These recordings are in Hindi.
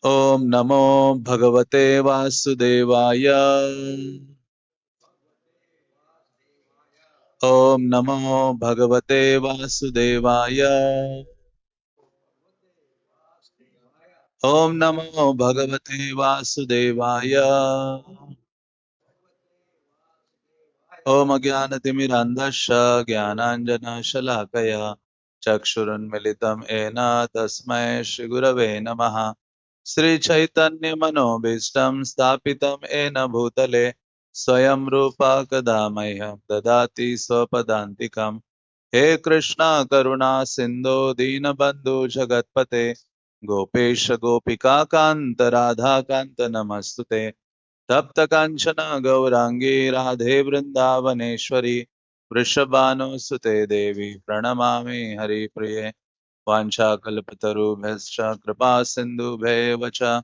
ओम नमो भगवते वासुदेवाय। ओम नमो भगवते वासुदेवाय। ओम नमो भगवते वासुदेवाय। ओम अज्ञानतिमिरान्धस्य ज्ञानाञ्जनशलाकया चक्षुरुन्मिलितं येन तस्मै श्रीगुरवे नमः। श्रीचैतन्यमनोभीष्टं स्थापितं येन भूतले स्वयं रूपा कदा मह्यं ददाति स्वपदान्तिकम्। हे कृष्ण करुणा सिन्धो दीनबन्धु जगत्पते गोपेश गोपिका कान्त राधा कान्त नमस्तुते। तप्त कांचन गौरांगी राधे वृंदावनेश्वरी वृषभानुसुते देवी प्रणमामि हरिप्रिये। वाञ्छाकल्पतरुभ्यश्च कृपा सिन्धुभ्येव च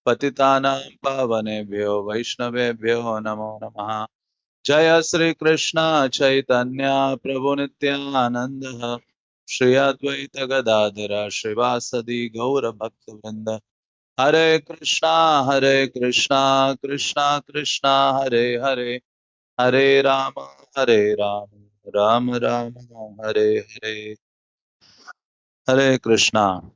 पतितानां पावनेभ्यो वैष्णवेभ्यो नमो नमः। जय श्री कृष्ण चैतन्य प्रभु नित्यानंद श्री अद्वैत गदाधर श्रीवासदि गौर भक्तवृंद। हरे कृष्णा कृष्णा कृष्णा हरे हरे हरे राम राम राम हरे हरे। हरे कृष्णा।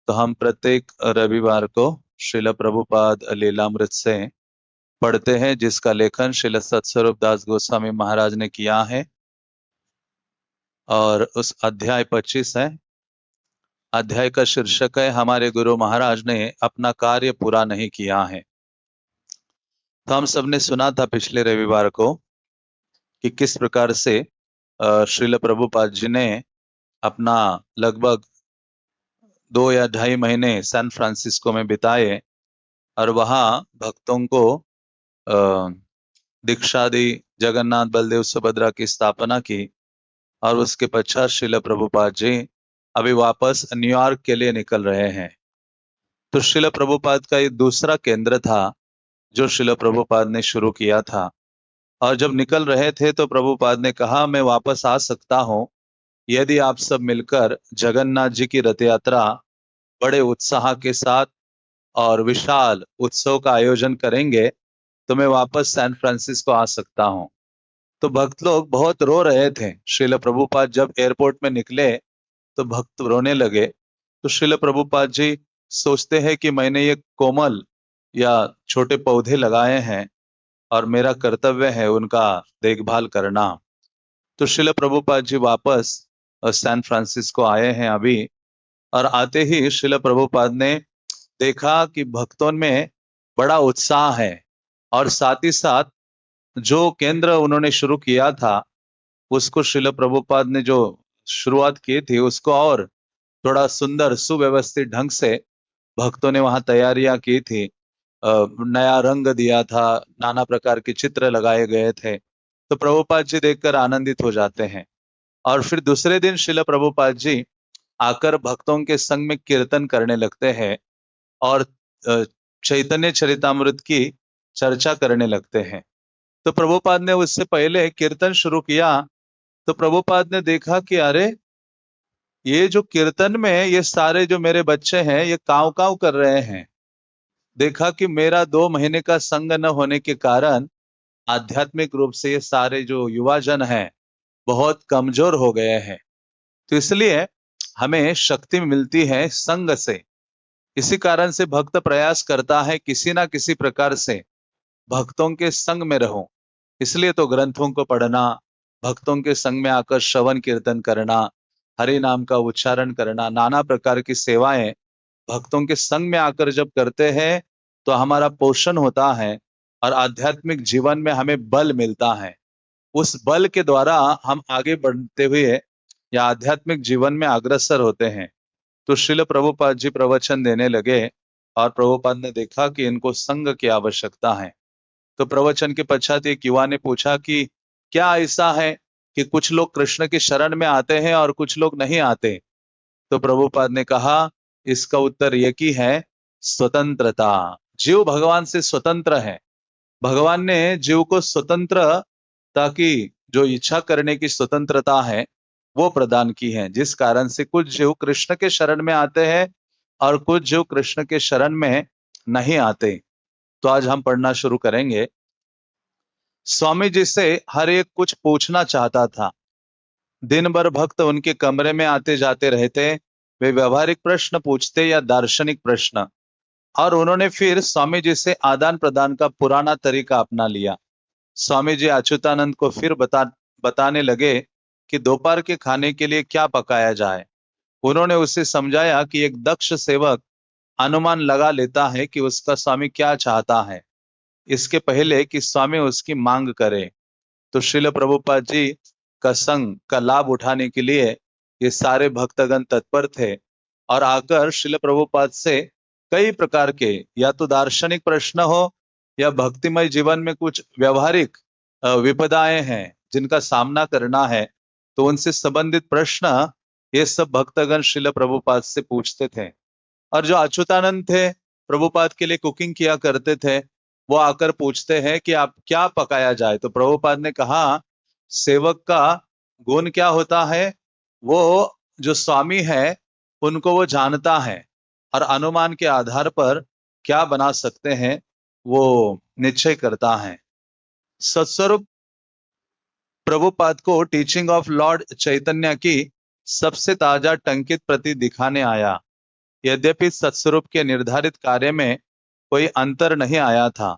तो हम प्रत्येक रविवार को श्रील प्रभुपाद लीलामृत से पढ़ते हैं, जिसका लेखन श्रील सत्स्वरूप दास गोस्वामी महाराज ने किया है, और उस अध्याय 25 है। अध्याय का शीर्षक है हमारे गुरु महाराज ने अपना कार्य पूरा नहीं किया है। तो हम सबने सुना था पिछले रविवार को कि किस प्रकार से श्रील प्रभुपाद जी ने अपना लगभग 2 या 2.5 महीने सैन फ्रांसिस्को में बिताए और वहां भक्तों को दीक्षा दी, जगन्नाथ बलदेव सुभद्रा की स्थापना की, और उसके पश्चात श्रील प्रभुपाद जी अभी वापस न्यूयॉर्क के लिए निकल रहे हैं। तो श्रील प्रभुपाद का ये दूसरा केंद्र था जो श्रील प्रभुपाद ने शुरू किया था। और जब निकल रहे थे तो प्रभुपाद ने कहा, मैं वापस आ सकता हूं यदि आप सब मिलकर जगन्नाथ जी की रथ यात्रा बड़े उत्साह के साथ और विशाल उत्सव का आयोजन करेंगे, तो मैं वापस सैन फ्रांसिस्को आ सकता हूं। तो भक्त लोग बहुत रो रहे थे। श्रील प्रभुपाद जब एयरपोर्ट में निकले तो भक्त रोने लगे। तो श्रील प्रभुपाद जी सोचते हैं कि मैंने ये कोमल या छोटे पौधे लगाए हैं और मेरा कर्तव्य है उनका देखभाल करना। तो श्रील प्रभुपाद जी वापस सैन फ्रांसिस्को आए हैं अभी, और आते ही श्रील प्रभुपाद ने देखा कि भक्तों में बड़ा उत्साह है, और साथ ही साथ जो केंद्र उन्होंने शुरू किया था उसको श्रील प्रभुपाद ने जो शुरुआत की थी उसको और थोड़ा सुंदर सुव्यवस्थित ढंग से भक्तों ने वहां तैयारियां की थी। नया रंग दिया था, नाना प्रकार के चित्र लगाए गए थे। तो प्रभुपाद जी देखकर आनंदित हो जाते हैं। और फिर दूसरे दिन श्रील प्रभुपाद जी आकर भक्तों के संग में कीर्तन करने लगते हैं और चैतन्य चरितामृत की चर्चा करने लगते हैं। तो प्रभुपाद ने उससे पहले कीर्तन शुरू किया तो प्रभुपाद ने देखा कि अरे, ये जो कीर्तन में ये सारे जो मेरे बच्चे हैं ये काव काव कर रहे हैं। देखा कि मेरा 2 महीने का संग न होने के कारण आध्यात्मिक रूप से ये सारे जो युवा जन हैं बहुत कमजोर हो गए हैं। तो इसलिए हमें शक्ति मिलती है संग से। इसी कारण से भक्त प्रयास करता है किसी ना किसी प्रकार से भक्तों के संग में रहूं। इसलिए तो ग्रंथों को पढ़ना, भक्तों के संग में आकर श्रवण कीर्तन करना, हरि नाम का उच्चारण करना, नाना प्रकार की सेवाएं भक्तों के संग में आकर जब करते हैं तो हमारा पोषण होता है और आध्यात्मिक जीवन में हमें बल मिलता है। उस बल के द्वारा हम आगे बढ़ते हुए या आध्यात्मिक जीवन में अग्रसर होते हैं। तो श्रील प्रभुपाद जी प्रवचन देने लगे और प्रभुपाद ने देखा कि इनको संग की आवश्यकता है। तो प्रवचन के पश्चात एक युवा ने पूछा कि क्या ऐसा है कि कुछ लोग कृष्ण की शरण में आते हैं और कुछ लोग नहीं आते? तो प्रभुपाद ने कहा, इसका उत्तर एक ही है, स्वतंत्रता। जीव भगवान से स्वतंत्र है। भगवान ने जीव को स्वतंत्र ताकि जो इच्छा करने की स्वतंत्रता है वो प्रदान की है, जिस कारण से कुछ जीव कृष्ण के शरण में आते हैं और कुछ जो कृष्ण के शरण में नहीं आते। तो आज हम पढ़ना शुरू करेंगे। स्वामी जी से हर एक कुछ पूछना चाहता था। दिन भर भक्त उनके कमरे में आते जाते रहते। वे व्यवहारिक प्रश्न पूछते या दार्शनिक प्रश्न, और उन्होंने फिर स्वामी जी से आदान प्रदान का पुराना तरीका अपना लिया। स्वामी जी अच्युतानंद को फिर बताने लगे कि दोपहर के खाने के लिए क्या पकाया जाए। उन्होंने उसे समझाया कि एक दक्ष सेवक अनुमान लगा लेता है कि उसका स्वामी क्या चाहता है, इसके पहले कि स्वामी उसकी मांग करे। तो श्रील प्रभुपाद जी का संग का लाभ उठाने के लिए ये सारे भक्तगण तत्पर थे, और आकर श्रील प्रभुपाद से कई प्रकार के या तो दार्शनिक प्रश्न हो या भक्तिमय जीवन में कुछ व्यवहारिक विपदाएं हैं जिनका सामना करना है, तो उनसे संबंधित प्रश्न ये सब भक्तगण श्रील प्रभुपाद से पूछते थे। और जो अच्युतानंद थे, प्रभुपाद के लिए कुकिंग किया करते थे, वो आकर पूछते हैं कि आप क्या पकाया जाए। तो प्रभुपाद ने कहा, सेवक का गुण क्या होता है, वो जो स्वामी है उनको वो जानता है, और अनुमान के आधार पर क्या बना सकते हैं वो निश्चय करता है। सत्स्वरूप प्रभुपाद को टीचिंग ऑफ लॉर्ड चैतन्य की सबसे ताजा टंकित प्रति दिखाने आया। यद्यपि सत्स्वरूप के निर्धारित कार्य में कोई अंतर नहीं आया था,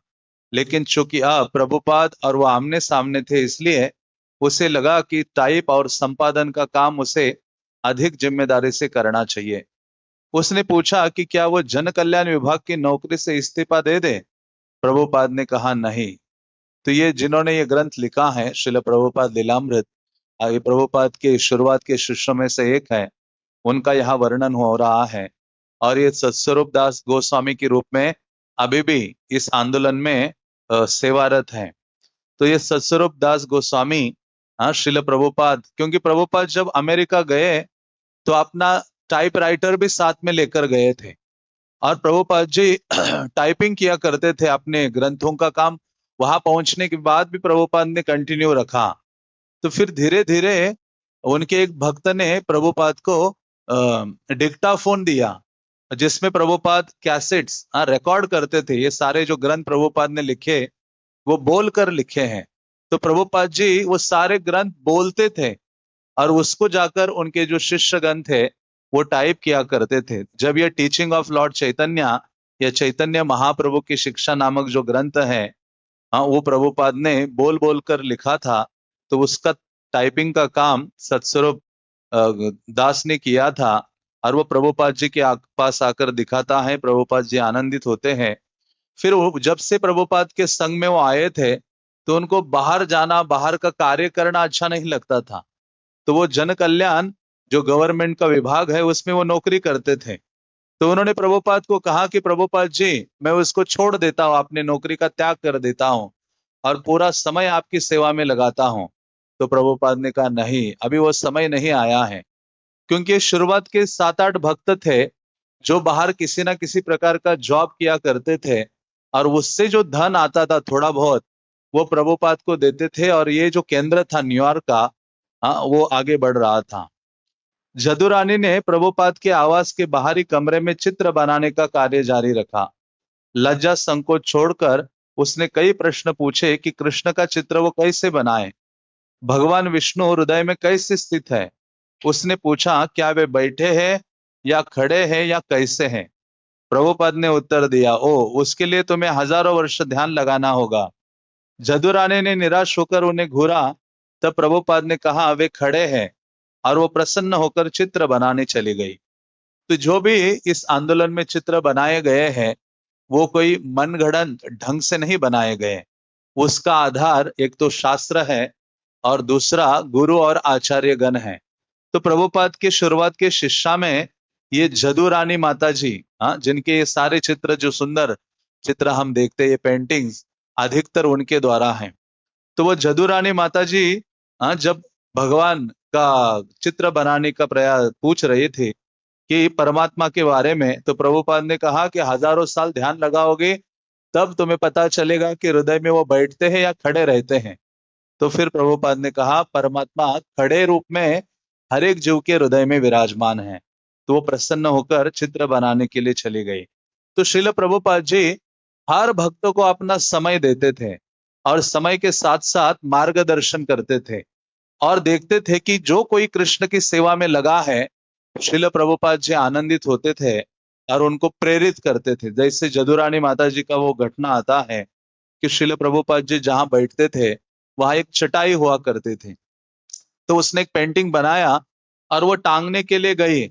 लेकिन चूंकि अब प्रभुपाद और वो आमने सामने थे, इसलिए उसे लगा कि टाइप और संपादन का काम उसे अधिक जिम्मेदारी से करना चाहिए। उसने पूछा कि क्या वो जन कल्याण विभाग की नौकरी से इस्तीफा दे दे। प्रभुपाद ने कहा नहीं। तो ये जिन्होंने ये ग्रंथ लिखा है, श्रील प्रभुपाद लीलामृत, ये प्रभुपाद के शुरुआत के शिष्यों में से एक है, उनका यहाँ वर्णन हो रहा है। और ये सत्स्वरूप दास गोस्वामी के रूप में अभी भी इस आंदोलन में सेवारत है। तो ये सत्स्वरूप दास गोस्वामी श्रील प्रभुपाद, क्योंकि प्रभुपाद जब अमेरिका गए तो अपना टाइपराइटर भी साथ में लेकर गए थे, और प्रभुपाद जी टाइपिंग किया करते थे अपने ग्रंथों का काम। वहां पहुंचने के बाद भी प्रभुपाद ने कंटिन्यू रखा। तो फिर धीरे धीरे उनके एक भक्त ने प्रभुपाद को डिक्टाफोन दिया, जिसमें प्रभुपाद कैसेट्स रिकॉर्ड करते थे। ये सारे जो ग्रंथ प्रभुपाद ने लिखे वो बोल कर लिखे हैं। तो प्रभुपाद जी वो सारे ग्रंथ बोलते थे, और उसको जाकर उनके जो शिष्यगण थे वो टाइप किया करते थे। जब ये टीचिंग ऑफ लॉर्ड चैतन्य या चैतन्य महाप्रभु की शिक्षा नामक जो ग्रंथ है, वो प्रभुपाद ने बोल बोल कर लिखा था, तो उसका टाइपिंग का काम सत्स्वरूप दास ने किया था, और वो प्रभुपाद जी के पास आकर दिखाता है। प्रभुपाद जी आनंदित होते हैं। फिर वो जब से प्रभुपाद के संग में वो आए थे, तो उनको बाहर जाना, बाहर का कार्य करना अच्छा नहीं लगता था। तो वो जन कल्याण जो गवर्नमेंट का विभाग है उसमें वो नौकरी करते थे। तो उन्होंने प्रभुपाद को कहा कि प्रभुपाद जी, मैं उसको छोड़ देता हूँ, अपने नौकरी का त्याग कर देता हूँ और पूरा समय आपकी सेवा में लगाता हूँ। तो प्रभुपाद ने कहा नहीं, अभी वो समय नहीं आया है। क्योंकि शुरुआत के 7-8 भक्त थे जो बाहर किसी ना किसी प्रकार का जॉब किया करते थे, और उससे जो धन आता था थोड़ा बहुत वो प्रभुपाद को देते थे, और ये जो केंद्र था न्यूयॉर्क का, वो आगे बढ़ रहा था। जदुरानी ने प्रभुपाद के आवास के बाहरी कमरे में चित्र बनाने का कार्य जारी रखा। लज्जा संकोच छोड़कर उसने कई प्रश्न पूछे कि कृष्ण का चित्र वो कैसे बनाए, भगवान विष्णु हृदय में कैसे स्थित है। उसने पूछा, क्या वे बैठे हैं या खड़े हैं या कैसे हैं। प्रभुपाद ने उत्तर दिया, ओ, उसके लिए तुम्हें हजारों वर्ष ध्यान लगाना होगा। जदुरानी ने निराश होकर उन्हें घूरा। तब प्रभुपाद ने कहा, वे खड़े हैं, और वो प्रसन्न होकर चित्र बनाने चली गई। तो जो भी इस आंदोलन में चित्र बनाए गए हैं वो कोई मनगढ़ंत ढंग से नहीं बनाए गए। उसका आधार एक तो शास्त्र है और दूसरा गुरु और आचार्य गण है। तो प्रभुपाद के शुरुआत के शिष्या में ये जदुरानी माता जी, जिनके ये सारे चित्र, जो सुंदर चित्र हम देखते हैं, ये पेंटिंग्स अधिकतर उनके द्वारा हैं। तो वो जदुरानी माता जी जब भगवान का चित्र बनाने का प्रयास पूछ रही थी कि परमात्मा के बारे में, तो प्रभुपाद ने कहा कि हजारों साल ध्यान लगाओगे तब तुम्हें पता चलेगा कि हृदय में वो बैठते हैं या खड़े रहते हैं। तो फिर प्रभुपाद ने कहा, परमात्मा खड़े रूप में हर एक जीव के हृदय में विराजमान है, तो वो प्रसन्न होकर चित्र बनाने के लिए चली गई। तो श्रील प्रभुपाद जी हर भक्तों को अपना समय देते थे और समय के साथ साथ मार्गदर्शन करते थे और देखते थे कि जो कोई कृष्ण की सेवा में लगा है, श्रील प्रभुपाद जी आनंदित होते थे और उनको प्रेरित करते थे। जैसे जदुरानी माता जी का वो घटना आता है कि श्रील प्रभुपाद जी जहां बैठते थे वहां एक चटाई हुआ करते थे, तो उसने एक पेंटिंग बनाया और वो टांगने के लिए गई।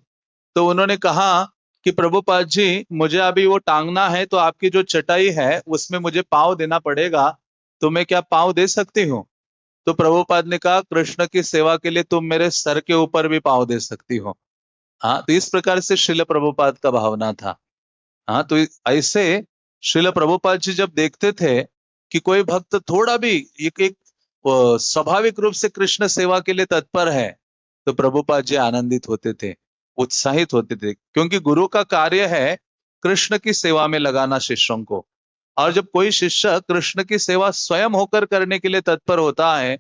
तो उन्होंने कहा कि प्रभुपाद जी मुझे अभी वो टांगना है, तो आपकी जो चटाई है उसमें मुझे पाँव देना पड़ेगा, तो मैं क्या पाँव दे सकती हूँ? तो प्रभुपाद ने कहा कृष्ण की सेवा के लिए तुम मेरे सर के ऊपर भी पाँव दे सकती हो। हाँ, तो इस प्रकार से श्रील प्रभुपाद का भावना था। हाँ, तो ऐसे श्रील प्रभुपाद जी जब देखते थे कि कोई भक्त थोड़ा भी एक स्वाभाविक रूप से कृष्ण सेवा के लिए तत्पर है, तो प्रभुपाद जी आनंदित होते थे, उत्साहित होते थे, क्योंकि गुरु का कार्य है कृष्ण की सेवा में लगाना शिष्यों को। और जब कोई शिष्य कृष्ण की सेवा स्वयं होकर करने के लिए तत्पर होता है,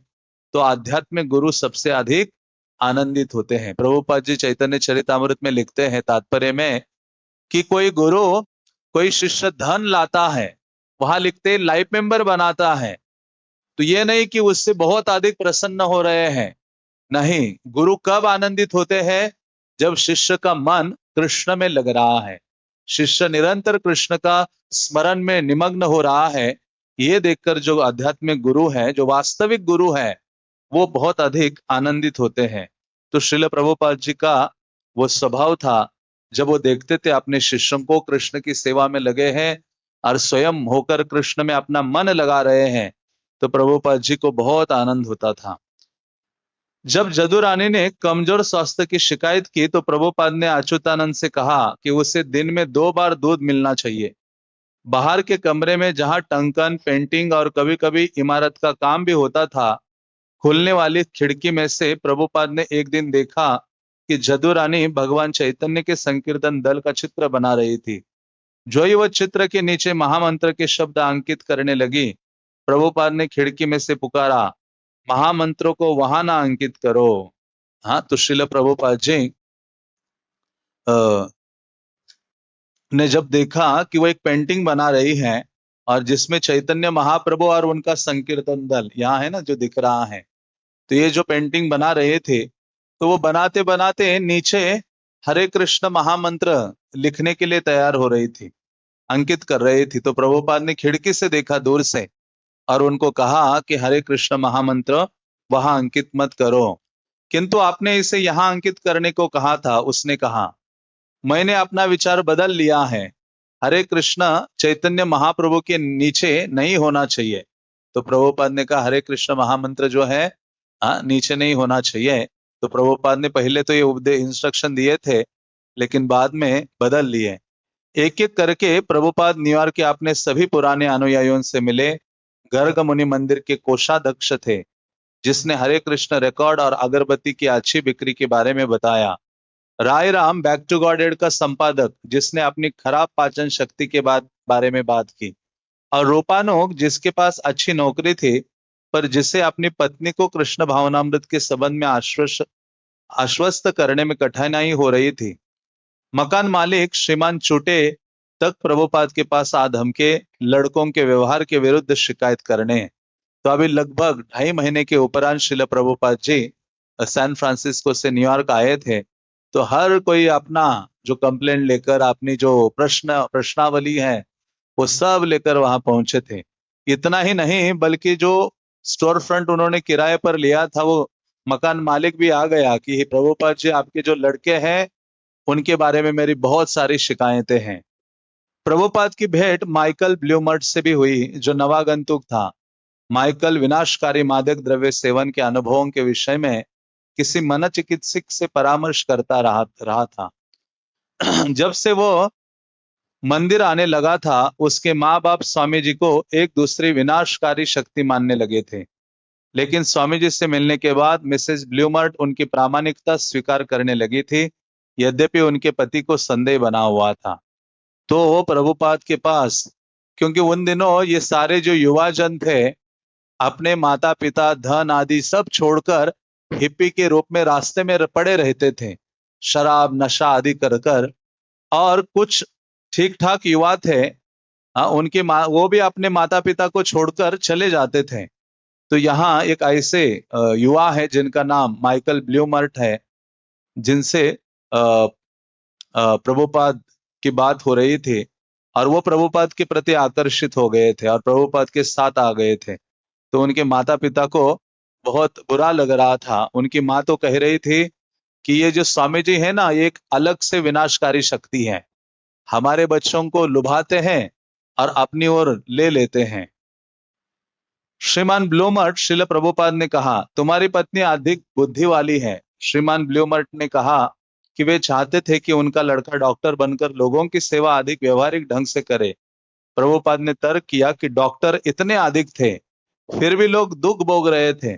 तो आध्यात्मिक गुरु सबसे अधिक आनंदित होते हैं। प्रभुपाद जी चैतन्य चरितामृत में लिखते हैं तात्पर्य में कि कोई गुरु कोई शिष्य धन लाता है, वहां लिखते लाइफ मेंबर बनाता है, तो ये नहीं कि उससे बहुत अधिक प्रसन्न हो रहे हैं। नहीं, गुरु कब आनंदित होते हैं? जब शिष्य का मन कृष्ण में लग रहा है, शिष्य निरंतर कृष्ण का स्मरण में निमग्न हो रहा है। ये देखकर जो आध्यात्मिक गुरु है, जो वास्तविक गुरु है, वो बहुत अधिक आनंदित होते हैं। तो श्रील प्रभुपाद जी का वो स्वभाव था, जब वो देखते थे अपने शिष्यों को कृष्ण की सेवा में लगे हैं और स्वयं होकर कृष्ण में अपना मन लगा रहे हैं, तो प्रभुपाद जी को बहुत आनंद होता था। जब जदुरानी ने कमजोर स्वास्थ्य की शिकायत की, तो प्रभुपाद ने अच्युतानंद से कहा कि उसे दिन में 2 बार दूध मिलना चाहिए। बाहर के कमरे में जहां टंकन, पेंटिंग और कभी कभी इमारत का काम भी होता था, खुलने वाली खिड़की में से प्रभुपाद ने एक दिन देखा कि जदुरानी भगवान चैतन्य के संकीर्तन दल का चित्र बना रही थी। जो ही वह चित्र के नीचे महामंत्र के शब्द अंकित करने लगी, प्रभुपाद ने खिड़की में से पुकारा, महामंत्रों को वहां ना अंकित करो। हाँ, तो श्रील प्रभुपाद जी ने जब देखा कि वो एक पेंटिंग बना रही है और जिसमें चैतन्य महाप्रभु और उनका संकीर्तन दल यहाँ है ना जो दिख रहा है, तो ये जो पेंटिंग बना रहे थे, तो वो बनाते बनाते नीचे हरे कृष्ण महामंत्र लिखने के लिए तैयार हो रही थी, अंकित कर रही थी। तो प्रभुपाद ने खिड़की से देखा दूर से और उनको कहा कि हरे कृष्ण महामंत्र वहां अंकित मत करो, किंतु आपने इसे यहां अंकित करने को कहा था। उसने कहा, मैंने अपना विचार बदल लिया है, हरे कृष्ण चैतन्य महाप्रभु के नीचे नहीं होना चाहिए। तो प्रभुपाद ने कहा, हरे कृष्ण महामंत्र जो है नीचे नहीं होना चाहिए। तो प्रभुपाद ने पहले तो ये उपदेश इंस्ट्रक्शन दिए थे, लेकिन बाद में बदल लिए। एक एक करके प्रभुपाद न्यूयॉर्क के अपने सभी पुराने अनुयायियों से मिले। गर्ग मुनि मंदिर के कोषाध्यक्ष थे, जिसने हरे कृष्ण रिकॉर्ड और अगरबत्ती की अच्छी बिक्री के बारे में बताया। Rai Ram back to Godhead का संपादक, जिसने अपनी खराब पाचन शक्ति के बारे में बात की। और रूपानोग, जिसके पास अच्छी नौकरी थी पर जिसे अपनी पत्नी को कृष्ण भावनामृत के संबंध में आश्वस्त करने में कठिनाई हो रही थी। मकान मालिक श्रीमान चुटे तक प्रभुपाद के पास आ धमके लड़कों के व्यवहार के विरुद्ध शिकायत करने। तो अभी लगभग 2.5 महीने के उपरांत श्रील प्रभुपाद जी सैन फ्रांसिस्को से न्यूयॉर्क आए थे। तो हर कोई अपना जो कंप्लेंट लेकर, अपनी जो प्रश्नावली है, वो सब लेकर वहां पहुंचे थे। इतना ही नहीं, बल्कि जो स्टोर फ्रंट उन्होंने किराए पर लिया था, वो मकान मालिक भी आ गया कि प्रभुपाद जी, आपके जो लड़के हैं उनके बारे में मेरी बहुत सारी शिकायतें हैं। प्रभुपाद की भेंट माइकल ब्लूमर्ट से भी हुई, जो नवागंतुक था। माइकल विनाशकारी मादक द्रव्य सेवन के अनुभवों के विषय में किसी मनोचिकित्सक से परामर्श करता रहा था। जब से वो मंदिर आने लगा था, उसके माँ बाप स्वामी जी को एक दूसरी विनाशकारी शक्ति मानने लगे थे। लेकिन स्वामी जी से मिलने के बाद मिसेस ब्लूमर्ट उनकी प्रामाणिकता स्वीकार करने लगी थी, यद्यपि उनके पति को संदेह बना हुआ था। तो वो प्रभुपाद के पास, क्योंकि उन दिनों ये सारे जो युवा जन थे, अपने माता पिता, धन आदि सब छोड़कर हिप्पी के रूप में रास्ते में पड़े रहते थे, शराब नशा आदि कर कर, और कुछ ठीक ठाक युवा थे, उनके वो भी अपने माता पिता को छोड़कर चले जाते थे। तो यहाँ एक ऐसे युवा है जिनका नाम माइकल ब्लूमर्ट है, जिनसे अ, प्रभुपाद की बात हो रही थी, और वो प्रभुपाद के प्रति आकर्षित हो गए थे और प्रभुपाद के साथ आ गए थे। तो उनके माता पिता को बहुत बुरा लग रहा था। उनकी माँ तो कह रही थी कि ये जो स्वामी जी है ना, ये एक अलग से विनाशकारी शक्ति है, हमारे बच्चों को लुभाते हैं और अपनी ओर ले लेते हैं। श्रीमान ब्लूमर्ट, श्रील प्रभुपाद ने कहा, तुम्हारी पत्नी अधिक बुद्धि वाली है। श्रीमान ब्लूमर्ट ने कहा कि वे चाहते थे कि उनका लड़का डॉक्टर बनकर लोगों की सेवा अधिक व्यवहारिक ढंग से करे। प्रभुपाद ने तर्क किया कि डॉक्टर इतने अधिक थे, फिर भी लोग दुख भोग रहे थे,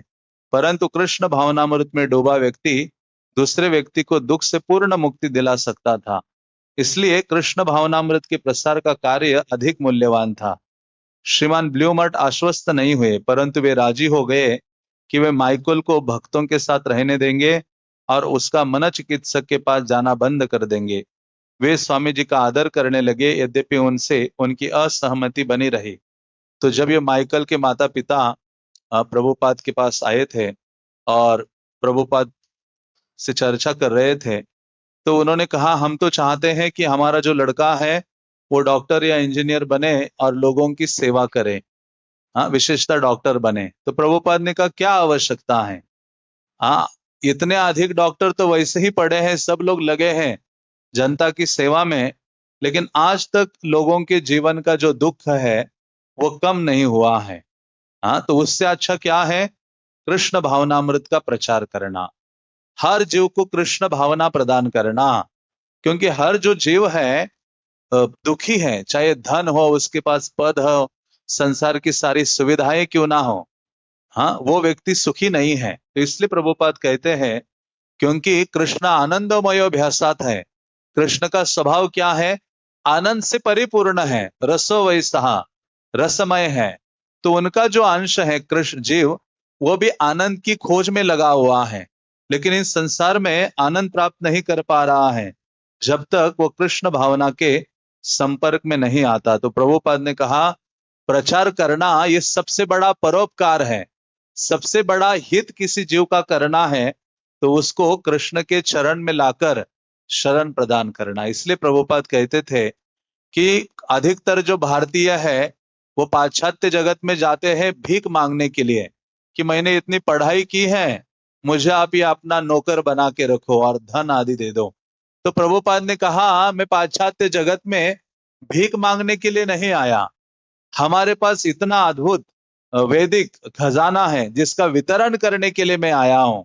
परंतु कृष्ण भावनामृत में डूबा व्यक्ति दूसरे व्यक्ति को दुख से पूर्ण मुक्ति दिला सकता था। इसलिए कृष्ण भावनामृत के प्रसार का कार्य अधिक मूल्यवान था। श्रीमान ब्लूमर्ट आश्वस्त नहीं हुए, परंतु वे राजी हो गए कि वे माइकल को भक्तों के साथ रहने देंगे और उसका मनोचिकित्सक के पास जाना बंद कर देंगे। वे स्वामी जी का आदर करने लगे, यद्यपि उनसे उनकी असहमति बनी रही। तो जब ये माइकल के माता पिता प्रभुपाद के पास आए थे और प्रभुपाद से चर्चा कर रहे थे, तो उन्होंने कहा, हम तो चाहते हैं कि हमारा जो लड़का है वो डॉक्टर या इंजीनियर बने और लोगों की सेवा करे, हाँ, विशेषतः डॉक्टर बने। तो प्रभुपाद ने कहा, क्या आवश्यकता है, हाँ, इतने अधिक डॉक्टर तो वैसे ही पड़े हैं, सब लोग लगे हैं जनता की सेवा में, लेकिन आज तक लोगों के जीवन का जो दुख है वो कम नहीं हुआ है। हाँ, तो उससे अच्छा क्या है, कृष्ण भावनामृत का प्रचार करना, हर जीव को कृष्ण भावना प्रदान करना। क्योंकि हर जो जीव है दुखी है, चाहे धन हो, उसके पास पद हो, संसार की सारी सुविधाएं क्यों ना हो, हाँ, वो व्यक्ति सुखी नहीं है। तो इसलिए प्रभुपाद कहते हैं, क्योंकि कृष्ण आनंदमय अभ्यासात है, कृष्ण का स्वभाव क्या है, आनंद से परिपूर्ण है, रसो वैसा रसमय है। तो उनका जो अंश है कृष्ण जीव, वो भी आनंद की खोज में लगा हुआ है, लेकिन इस संसार में आनंद प्राप्त नहीं कर पा रहा है जब तक वो कृष्ण भावना के संपर्क में नहीं आता। तो प्रभुपाद ने कहा, प्रचार करना ये सबसे बड़ा परोपकार है, सबसे बड़ा हित किसी जीव का करना है तो उसको कृष्ण के चरण में लाकर शरण प्रदान करना। इसलिए प्रभुपाद कहते थे कि अधिकतर जो भारतीय है वो पाश्चात्य जगत में जाते हैं भीख मांगने के लिए, कि मैंने इतनी पढ़ाई की है, मुझे आप ये अपना नौकर बना के रखो और धन आदि दे दो। तो प्रभुपाद ने कहा, मैं पाश्चात्य जगत में भीख मांगने के लिए नहीं आया, हमारे पास इतना अद्भुत वैदिक खजाना है जिसका वितरण करने के लिए मैं आया हूं।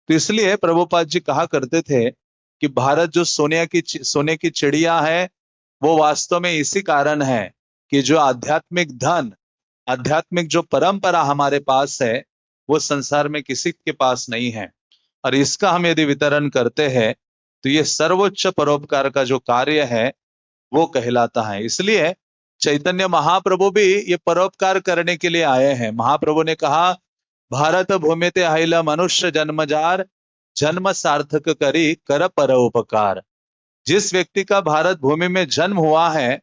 तो इसलिए प्रभुपाद जी कहा करते थे कि भारत जो सोने की चिड़िया है, वो वास्तव में इसी कारण है कि जो आध्यात्मिक धन, आध्यात्मिक जो परंपरा हमारे पास है वो संसार में किसी के पास नहीं है, और इसका हम यदि वितरण करते हैं तो ये सर्वोच्च परोपकार का जो कार्य है वो कहलाता है। इसलिए चैतन्य महाप्रभु भी ये परोपकार करने के लिए आए हैं। महाप्रभु ने कहा, भारत भूमि ते अहिल मनुष्य जन्मजार, जन्म सार्थक करी कर परोपकार। जिस व्यक्ति का भारत भूमि में जन्म हुआ है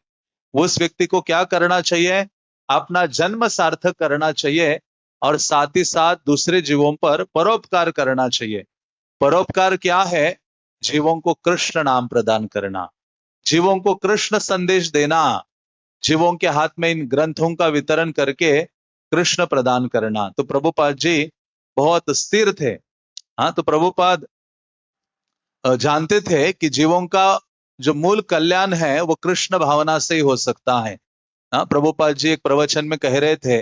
उस व्यक्ति को क्या करना चाहिए, अपना जन्म सार्थक करना चाहिए और साथ ही साथ दूसरे जीवों पर परोपकार करना चाहिए। परोपकार क्या है, जीवों को कृष्ण नाम प्रदान करना, जीवों को कृष्ण संदेश देना, जीवों के हाथ में इन ग्रंथों का वितरण करके कृष्ण प्रदान करना। तो प्रभुपाद जी बहुत स्थिर थे। हाँ, तो प्रभुपाद जानते थे कि जीवों का जो मूल कल्याण है वो कृष्ण भावना से ही हो सकता है। हाँ, प्रभुपाद जी एक प्रवचन में कह रहे थे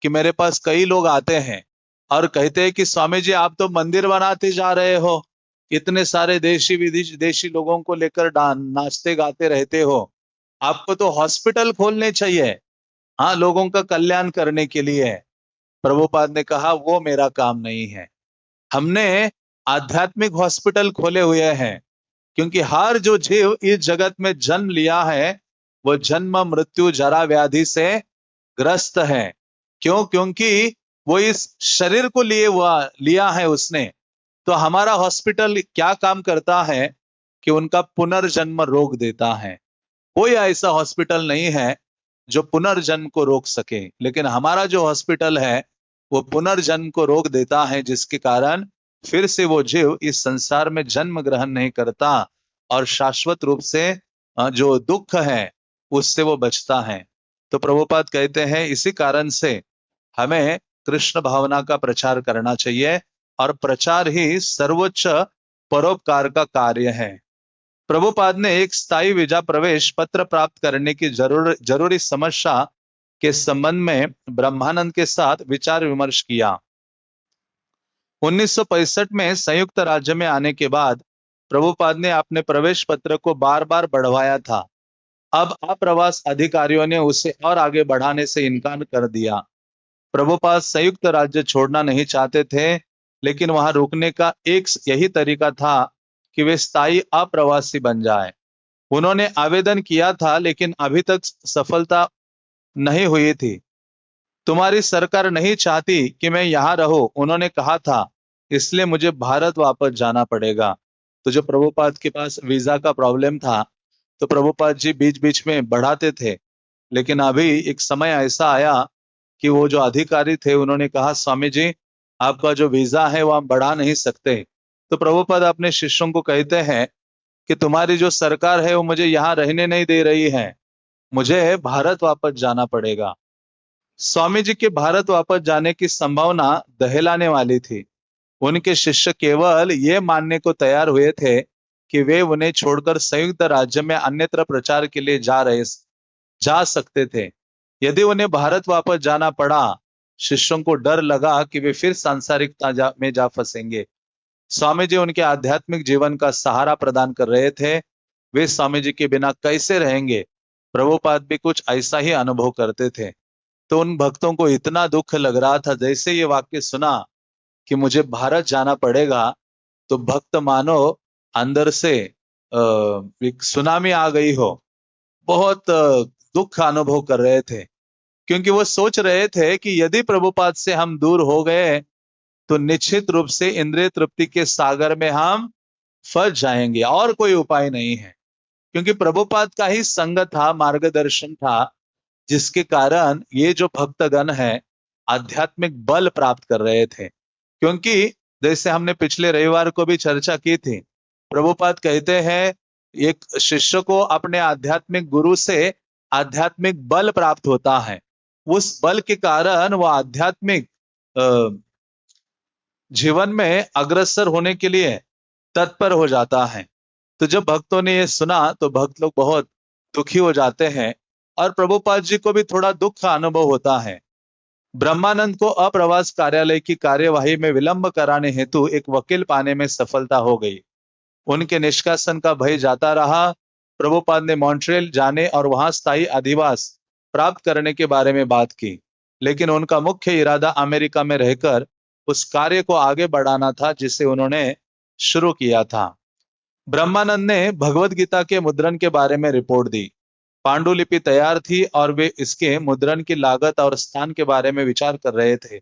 कि मेरे पास कई लोग आते हैं और कहते हैं कि स्वामी जी आप तो मंदिर बनाते जा रहे हो, इतने सारे देशी विदेशी लोगों को लेकर नाचते गाते रहते हो, आपको तो हॉस्पिटल खोलने चाहिए, हाँ, लोगों का कल्याण करने के लिए। प्रभुपाद ने कहा, वो मेरा काम नहीं है। हमने आध्यात्मिक हॉस्पिटल खोले हुए हैं, क्योंकि हर जो जीव इस जगत में जन्म लिया है वो जन्म मृत्यु जरा व्याधि से ग्रस्त है। क्यों? क्योंकि वो इस शरीर को लिए हुआ लिया है उसने। तो हमारा हॉस्पिटल क्या काम करता है, कि उनका पुनर्जन्म रोक देता है। कोई ऐसा हॉस्पिटल नहीं है जो पुनर्जन्म को रोक सके, लेकिन हमारा जो हॉस्पिटल है वो पुनर्जन्म को रोक देता है, जिसके कारण फिर से वो जीव इस संसार में जन्म ग्रहण नहीं करता और शाश्वत रूप से जो दुख है उससे वो बचता है। तो प्रभुपाद कहते हैं इसी कारण से हमें कृष्ण भावना का प्रचार करना चाहिए और प्रचार ही सर्वोच्च परोपकार का कार्य है। प्रभुपाद ने एक स्थायी वीजा प्रवेश पत्र प्राप्त करने की जरूरी समस्या के संबंध में ब्रह्मानंद के साथ विचार विमर्श किया। 1965 में संयुक्त राज्य में आने के बाद प्रभुपाद ने अपने प्रवेश पत्र को बार बार बढ़वाया था। अब आप्रवास अधिकारियों ने उसे और आगे बढ़ाने से इनकार कर दिया। प्रभुपाद संयुक्त राज्य छोड़ना नहीं चाहते थे, लेकिन वहां रुकने का एक यही तरीका था कि वे स्थायी अप्रवासी बन जाए। उन्होंने आवेदन किया था, लेकिन अभी तक सफलता नहीं हुई थी। तुम्हारी सरकार नहीं चाहती कि मैं यहां रहूं, उन्होंने कहा था, इसलिए मुझे भारत वापस जाना पड़ेगा। तो जो प्रभुपाद के पास वीजा का प्रॉब्लम था, तो प्रभुपाद जी बीच बीच में बढ़ाते थे, लेकिन अभी एक समय ऐसा आया कि वो जो अधिकारी थे उन्होंने कहा, स्वामी जी आपका जो वीजा है वो हम बढ़ा नहीं सकते। तो प्रभुपाद अपने शिष्यों को कहते हैं कि तुम्हारी जो सरकार है वो मुझे यहाँ रहने नहीं दे रही है, मुझे भारत वापस जाना पड़ेगा। स्वामी जी के भारत वापस जाने की संभावना दहलाने वाली थी। उनके शिष्य केवल ये मानने को तैयार हुए थे कि वे उन्हें छोड़कर संयुक्त राज्य में अन्यत्र प्रचार के लिए जा सकते थे। यदि उन्हें भारत वापस जाना पड़ा, शिष्यों को डर लगा कि वे फिर सांसारिकता में जा फंसेंगे। स्वामी जी उनके आध्यात्मिक जीवन का सहारा प्रदान कर रहे थे, वे स्वामी जी के बिना कैसे रहेंगे। प्रभुपाद भी कुछ ऐसा ही अनुभव करते थे। तो उन भक्तों को इतना दुख लग रहा था, जैसे ये वाक्य सुना कि मुझे भारत जाना पड़ेगा, तो भक्त मानो अंदर से एक सुनामी आ गई हो। बहुत दुख अनुभव कर रहे थे, क्योंकि वो सोच रहे थे कि यदि प्रभुपाद से हम दूर हो गए तो निश्चित रूप से इंद्रिय तृप्ति के सागर में हम फंस जाएंगे और कोई उपाय नहीं है। क्योंकि प्रभुपाद का ही संग था, मार्गदर्शन था, जिसके कारण ये जो भक्तगण है आध्यात्मिक बल प्राप्त कर रहे थे। क्योंकि जैसे हमने पिछले रविवार को भी चर्चा की थी, प्रभुपाद कहते हैं एक शिष्य को अपने आध्यात्मिक गुरु से आध्यात्मिक बल प्राप्त होता है। उस बल के कारण वह आध्यात्मिक जीवन में अग्रसर होने के लिए तत्पर हो जाता है। तो जब भक्तों ने ये सुना तो भक्त लोग बहुत दुखी हो जाते हैं और प्रभुपाद जी को भी थोड़ा दुख का अनुभव होता है। ब्रह्मानंद को अप्रवास कार्यालय की कार्यवाही में विलंब कराने हेतु एक वकील पाने में सफलता हो गई। उनके निष्कासन का भय जाता रहा। प्रभुपाद ने मॉन्ट्रियल जाने और वहां स्थायी अधिवास प्राप्त करने के बारे में बात की, लेकिन उनका मुख्य इरादा अमेरिका में रहकर उस कार्य को आगे बढ़ाना था जिसे उन्होंने शुरू किया था। ब्रह्मानंद ने भगवत गीता के मुद्रण के बारे में रिपोर्ट दी। पांडुलिपि तैयार थी और वे इसके मुद्रण की लागत और स्थान के बारे में विचार कर रहे थे।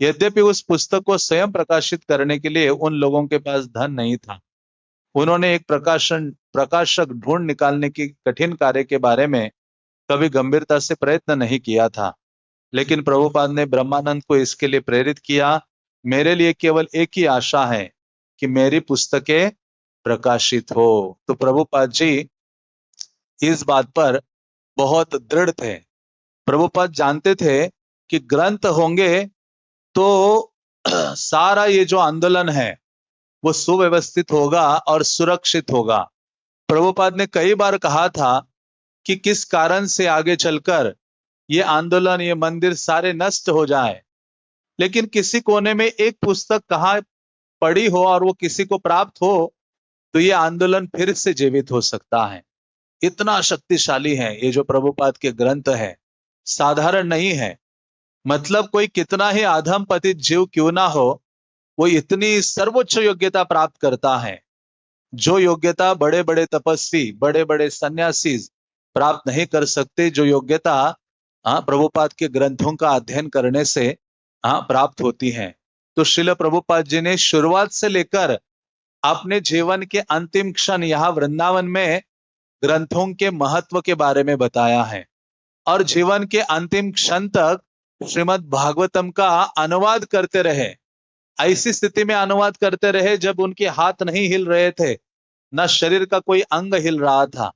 यद्यपि उस पुस्तक को स्वयं प्रकाशित करने के लिए उन लोगों के पास धन नहीं था। उन्होंने एक प्रकाशक ढूंढ निकालने की कठिन कार्य के बारे में कभी गंभीरता से प्रयत्न नहीं किया था, लेकिन प्रभुपाद ने ब्रह्मानंद को इसके लिए प्रेरित किया। मेरे लिए केवल एक ही आशा है कि मेरी पुस्तकें प्रकाशित हो। तो प्रभुपाद जी इस बात पर बहुत दृढ़ थे। प्रभुपाद जानते थे कि ग्रंथ होंगे तो सारा ये जो आंदोलन है वो सुव्यवस्थित होगा और सुरक्षित होगा। प्रभुपाद ने कई बार कहा था कि किस कारण से आगे चलकर ये आंदोलन, ये मंदिर सारे नष्ट हो जाए, लेकिन किसी कोने में एक पुस्तक कहाँ पड़ी हो और वो किसी को प्राप्त हो तो ये आंदोलन फिर से जीवित हो सकता है। इतना शक्तिशाली है ये जो प्रभुपाद के ग्रंथ है, साधारण नहीं है। मतलब कोई कितना ही अधम पतित जीव क्यों ना हो, वो इतनी सर्वोच्च योग्यता प्राप्त करता है, जो योग्यता बड़े बड़े तपस्वी, बड़े बड़े सन्यासी प्राप्त नहीं कर सकते, जो योग्यता प्रभुपाद के ग्रंथों का अध्ययन करने से प्राप्त होती है। तो श्रील प्रभुपाद जी ने शुरुआत से लेकर अपने जीवन के अंतिम क्षण यहाँ वृंदावन में ग्रंथों के महत्व के बारे में बताया है, और जीवन के अंतिम क्षण तक श्रीमद् भागवतम का अनुवाद करते रहे। ऐसी स्थिति में अनुवाद करते रहे जब उनके हाथ नहीं हिल रहे थे, न शरीर का कोई अंग हिल रहा था।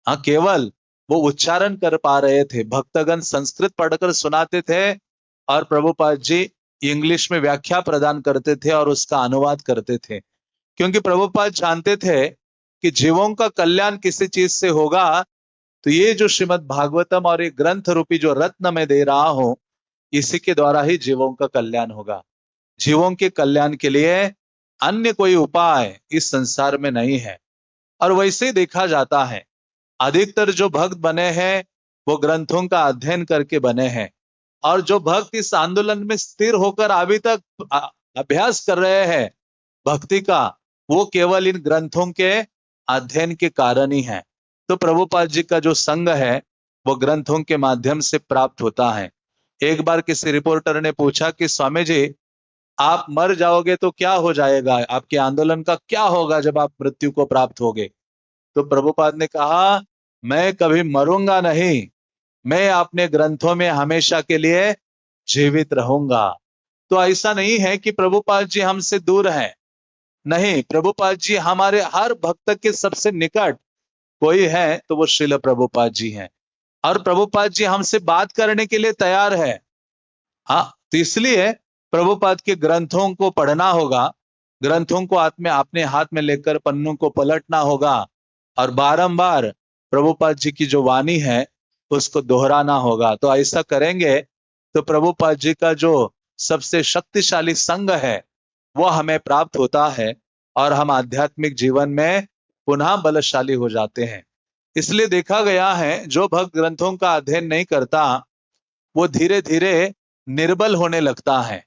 हाँ, केवल वो उच्चारण कर पा रहे थे। भक्तगण संस्कृत पढ़कर सुनाते थे और प्रभुपाद जी इंग्लिश में व्याख्या प्रदान करते थे और उसका अनुवाद करते थे, क्योंकि प्रभुपाद जानते थे कि जीवों का कल्याण किसी चीज से होगा तो ये जो श्रीमद् भागवतम और ये ग्रंथ रूपी जो रत्न मैं दे रहा हूं, इसी के द्वारा ही जीवों का कल्याण होगा। जीवों के कल्याण के लिए अन्य कोई उपाय इस संसार में नहीं है। और वैसे ही देखा जाता है, अधिकतर जो भक्त बने हैं वो ग्रंथों का अध्ययन करके बने हैं, और जो भक्त इस आंदोलन में स्थिर होकर अभी तक अभ्यास कर रहे हैं भक्ति का, वो केवल इन ग्रंथों के अध्ययन के कारण ही है। तो प्रभुपाद जी का जो संग है वो ग्रंथों के माध्यम से प्राप्त होता है। एक बार किसी रिपोर्टर ने पूछा कि स्वामी जी, आप मर जाओगे तो क्या हो जाएगा, आपके आंदोलन का क्या होगा जब आप मृत्यु को प्राप्त होगे? तो प्रभुपाद ने कहा, मैं कभी मरूंगा नहीं, मैं अपने ग्रंथों में हमेशा के लिए जीवित रहूंगा। तो ऐसा नहीं है कि प्रभुपाद जी हमसे दूर हैं, नहीं, प्रभुपाद जी हमारे हर भक्त के सबसे निकट कोई है तो वो श्रील प्रभुपाद जी हैं, और प्रभुपाद जी हमसे बात करने के लिए तैयार है। हाँ, तो इसलिए प्रभुपाद के ग्रंथों को पढ़ना होगा, ग्रंथों को अपने हाथ में लेकर पन्नों को पलटना होगा, और बारंबार प्रभुपाद जी की जो वाणी है उसको दोहराना होगा। तो ऐसा करेंगे तो प्रभुपाद जी का जो सबसे शक्तिशाली संग है वो हमें प्राप्त होता है, और हम आध्यात्मिक जीवन में पुनः बलशाली हो जाते हैं। इसलिए देखा गया है, जो भक्त ग्रंथों का अध्ययन नहीं करता वो धीरे धीरे निर्बल होने लगता है,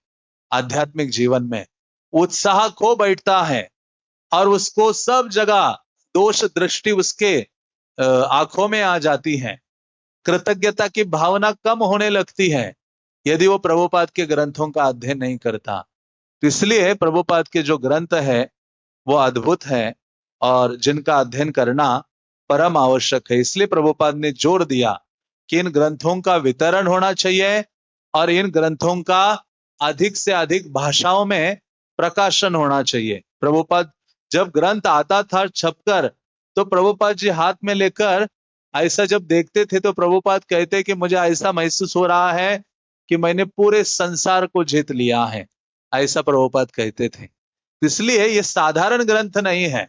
आध्यात्मिक जीवन में उत्साह खो बैठता है, और उसको सब जगह दोष दृष्टि उसके आंखों में आ जाती है, कृतज्ञता की भावना कम होने लगती है यदि वो प्रभुपाद के ग्रंथों का अध्ययन नहीं करता। तो इसलिए प्रभुपाद के जो ग्रंथ है वो अद्भुत है, और जिनका अध्ययन करना परम आवश्यक है। इसलिए प्रभुपाद ने जोर दिया कि इन ग्रंथों का वितरण होना चाहिए, और इन ग्रंथों का अधिक से अधिक भाषाओं में प्रकाशन होना चाहिए। प्रभुपाद जब ग्रंथ आता था छपकर, तो प्रभुपाद जी हाथ में लेकर ऐसा जब देखते थे तो प्रभुपाद कहते कि मुझे ऐसा महसूस हो रहा है कि मैंने पूरे संसार को जीत लिया है, ऐसा प्रभुपाद कहते थे। इसलिए ये साधारण ग्रंथ नहीं है,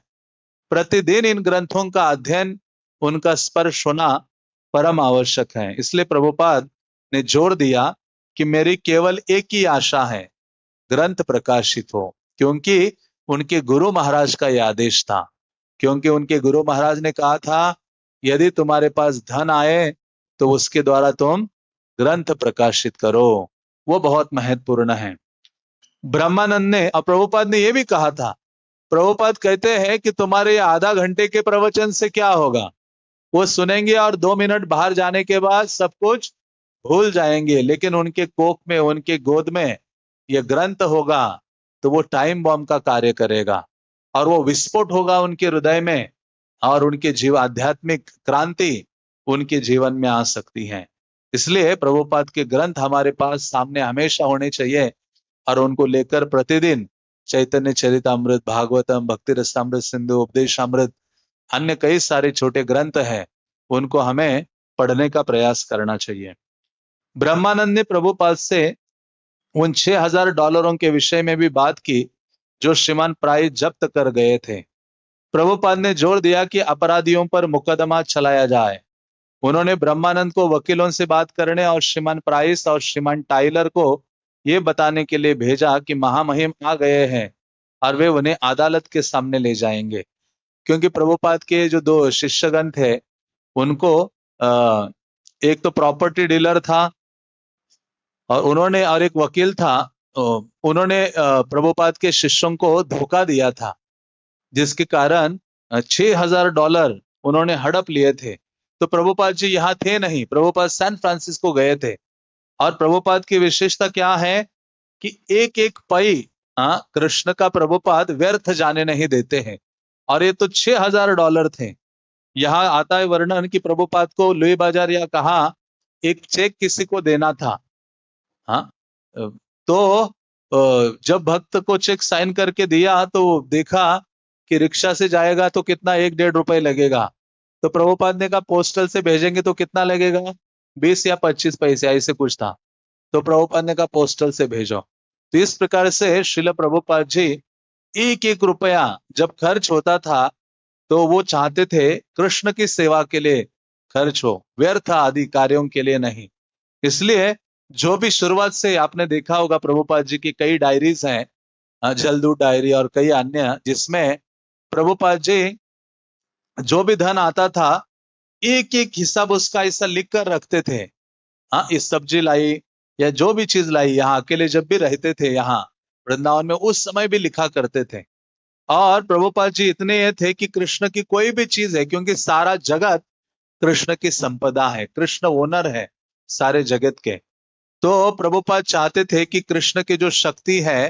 प्रतिदिन इन ग्रंथों का अध्ययन, उनका स्पर्श होना परम आवश्यक है। इसलिए प्रभुपाद ने जोर दिया कि मेरी केवल एक ही आशा है, ग्रंथ प्रकाशित हो, क्योंकि उनके गुरु महाराज का यह आदेश था। क्योंकि उनके गुरु महाराज ने कहा था, यदि तुम्हारे पास धन आए तो उसके द्वारा तुम ग्रंथ प्रकाशित करो, वो बहुत महत्वपूर्ण है। ब्रह्मानंद ने और प्रभुपाद ने यह भी कहा था, प्रभुपाद कहते हैं कि तुम्हारे आधा घंटे के प्रवचन से क्या होगा, वो सुनेंगे और 2 मिनट बाहर जाने के बाद सब कुछ भूल जाएंगे, लेकिन उनके कोख में, उनके गोद में यह ग्रंथ होगा तो वो टाइम बॉम्ब का कार्य करेगा, और वो विस्फोट होगा उनके हृदय में, और उनके जीवन आध्यात्मिक क्रांति उनके जीवन में आ सकती है। इसलिए प्रभुपाद के ग्रंथ हमारे पास सामने हमेशा होने चाहिए, और उनको लेकर प्रतिदिन चैतन्य चरितामृत, भागवतम, भक्ति रसामृत सिंधु, उपदेशामृत, अन्य कई सारे छोटे ग्रंथ हैं, उनको हमें पढ़ने का प्रयास करना चाहिए। ब्रह्मानंद ने प्रभुपाद से उन $6000 के विषय में भी बात की जो श्रीमान प्राइस जब्त कर गए थे। प्रभुपाद ने जोर दिया कि अपराधियों पर मुकदमा चलाया जाए। उन्होंने ब्रह्मानंद को वकीलों से बात करने और श्रीमान प्राइस और श्रीमान टाइलर को यह बताने के लिए भेजा कि महामहिम आ गए हैं और वे उन्हें अदालत के सामने ले जाएंगे। क्योंकि प्रभुपाद के जो 2 शिष्यगण थे, उनको एक तो प्रॉपर्टी डीलर था और एक वकील था, उन्होंने प्रभुपाद के शिष्यों को धोखा दिया था, जिसके कारण $6000 उन्होंने हड़प लिए थे। तो प्रभुपाद जी यहाँ थे नहीं, प्रभुपाद सैन फ्रांसिस्को गए थे। और प्रभुपाद की विशेषता क्या है कि एक एक पई हाँ, कृष्ण का प्रभुपाद व्यर्थ जाने नहीं देते हैं। और ये तो $6,000 थे। यहाँ आता है वर्णन कि प्रभुपाद को लुई बाजार या कहा एक चेक किसी को देना था। हाँ, तो जब भक्त को चेक साइन करके दिया तो देखा कि रिक्शा से जाएगा तो कितना, 1-1.5 रुपए लगेगा। तो प्रभुपाद ने कहा पोस्टल से भेजेंगे तो कितना लगेगा, 20 या 25 पैसे ऐसे कुछ था। तो प्रभुपाद ने कहा पोस्टल से भेजो। तो इस प्रकार से श्रील प्रभुपाद जी 1-1 रुपया जब खर्च होता था तो वो चाहते थे कृष्ण की सेवा के लिए खर्च हो, व्यर्थ आदि कार्यों के लिए नहीं। इसलिए जो भी शुरुआत से आपने देखा होगा प्रभुपाद जी की कई डायरीज हैं, जलदूत डायरी और कई अन्य, जिसमें प्रभुपाद जी जो भी धन आता था एक एक हिसाब उसका ऐसा लिख कर रखते थे। हाँ, इस सब्जी लाई या जो भी चीज लाई, यहाँ अकेले जब भी रहते थे यहाँ वृंदावन में उस समय भी लिखा करते थे। और प्रभुपाद जी इतने ये थे कि कृष्ण की कोई भी चीज है, क्योंकि सारा जगत कृष्ण की संपदा है, कृष्ण ओनर है सारे जगत के। तो प्रभुपाद चाहते थे कि कृष्ण की जो शक्ति है,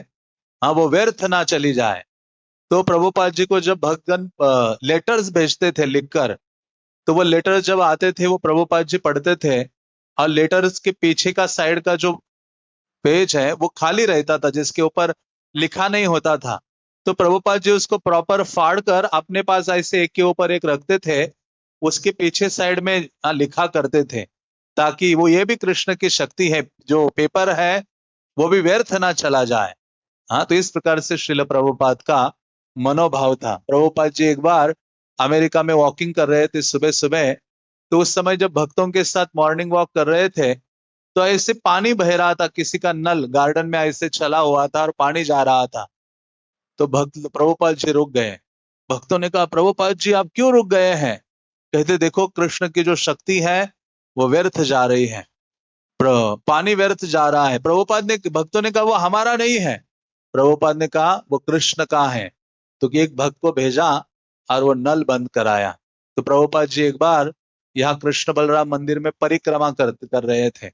हाँ, वो व्यर्थ ना चली जाए। तो प्रभुपाद जी को जब भक्तगण लेटर्स भेजते थे लिखकर, तो वो लेटर्स जब आते थे वो प्रभुपाद जी पढ़ते थे, और लेटर्स के पीछे का साइड का जो पेज है वो खाली रहता था, जिसके ऊपर लिखा नहीं होता था। तो प्रभुपाद जी उसको प्रॉपर फाड़ कर अपने पास ऐसे एक के ऊपर एक रखते थे, उसके पीछे साइड में लिखा करते थे, ताकि वो ये भी कृष्ण की शक्ति है, जो पेपर है वो भी व्यर्थ ना चला जाए। हाँ, तो इस प्रकार से श्रील प्रभुपाद का मनोभाव था। प्रभुपाद जी एक बार अमेरिका में वॉकिंग कर रहे थे सुबह सुबह, तो उस समय जब भक्तों के साथ मॉर्निंग वॉक कर रहे थे तो ऐसे पानी बह रहा था, किसी का नल गार्डन में ऐसे चला हुआ था और पानी जा रहा था। तो भक्त प्रभुपाद जी रुक गए। भक्तों ने कहा प्रभुपाद जी आप क्यों रुक गए हैं? कहते देखो कृष्ण की जो शक्ति है वो व्यर्थ जा रही है, पानी व्यर्थ जा रहा है। प्रभुपाद ने, भक्तों ने कहा वो हमारा नहीं है। प्रभुपाद ने कहा वो कृष्ण का है। तो एक भक्त को भेजा और वो नल बंद कराया। तो प्रभुपाद जी एक बार यहाँ कृष्ण बलराम मंदिर में परिक्रमा कर रहे थे,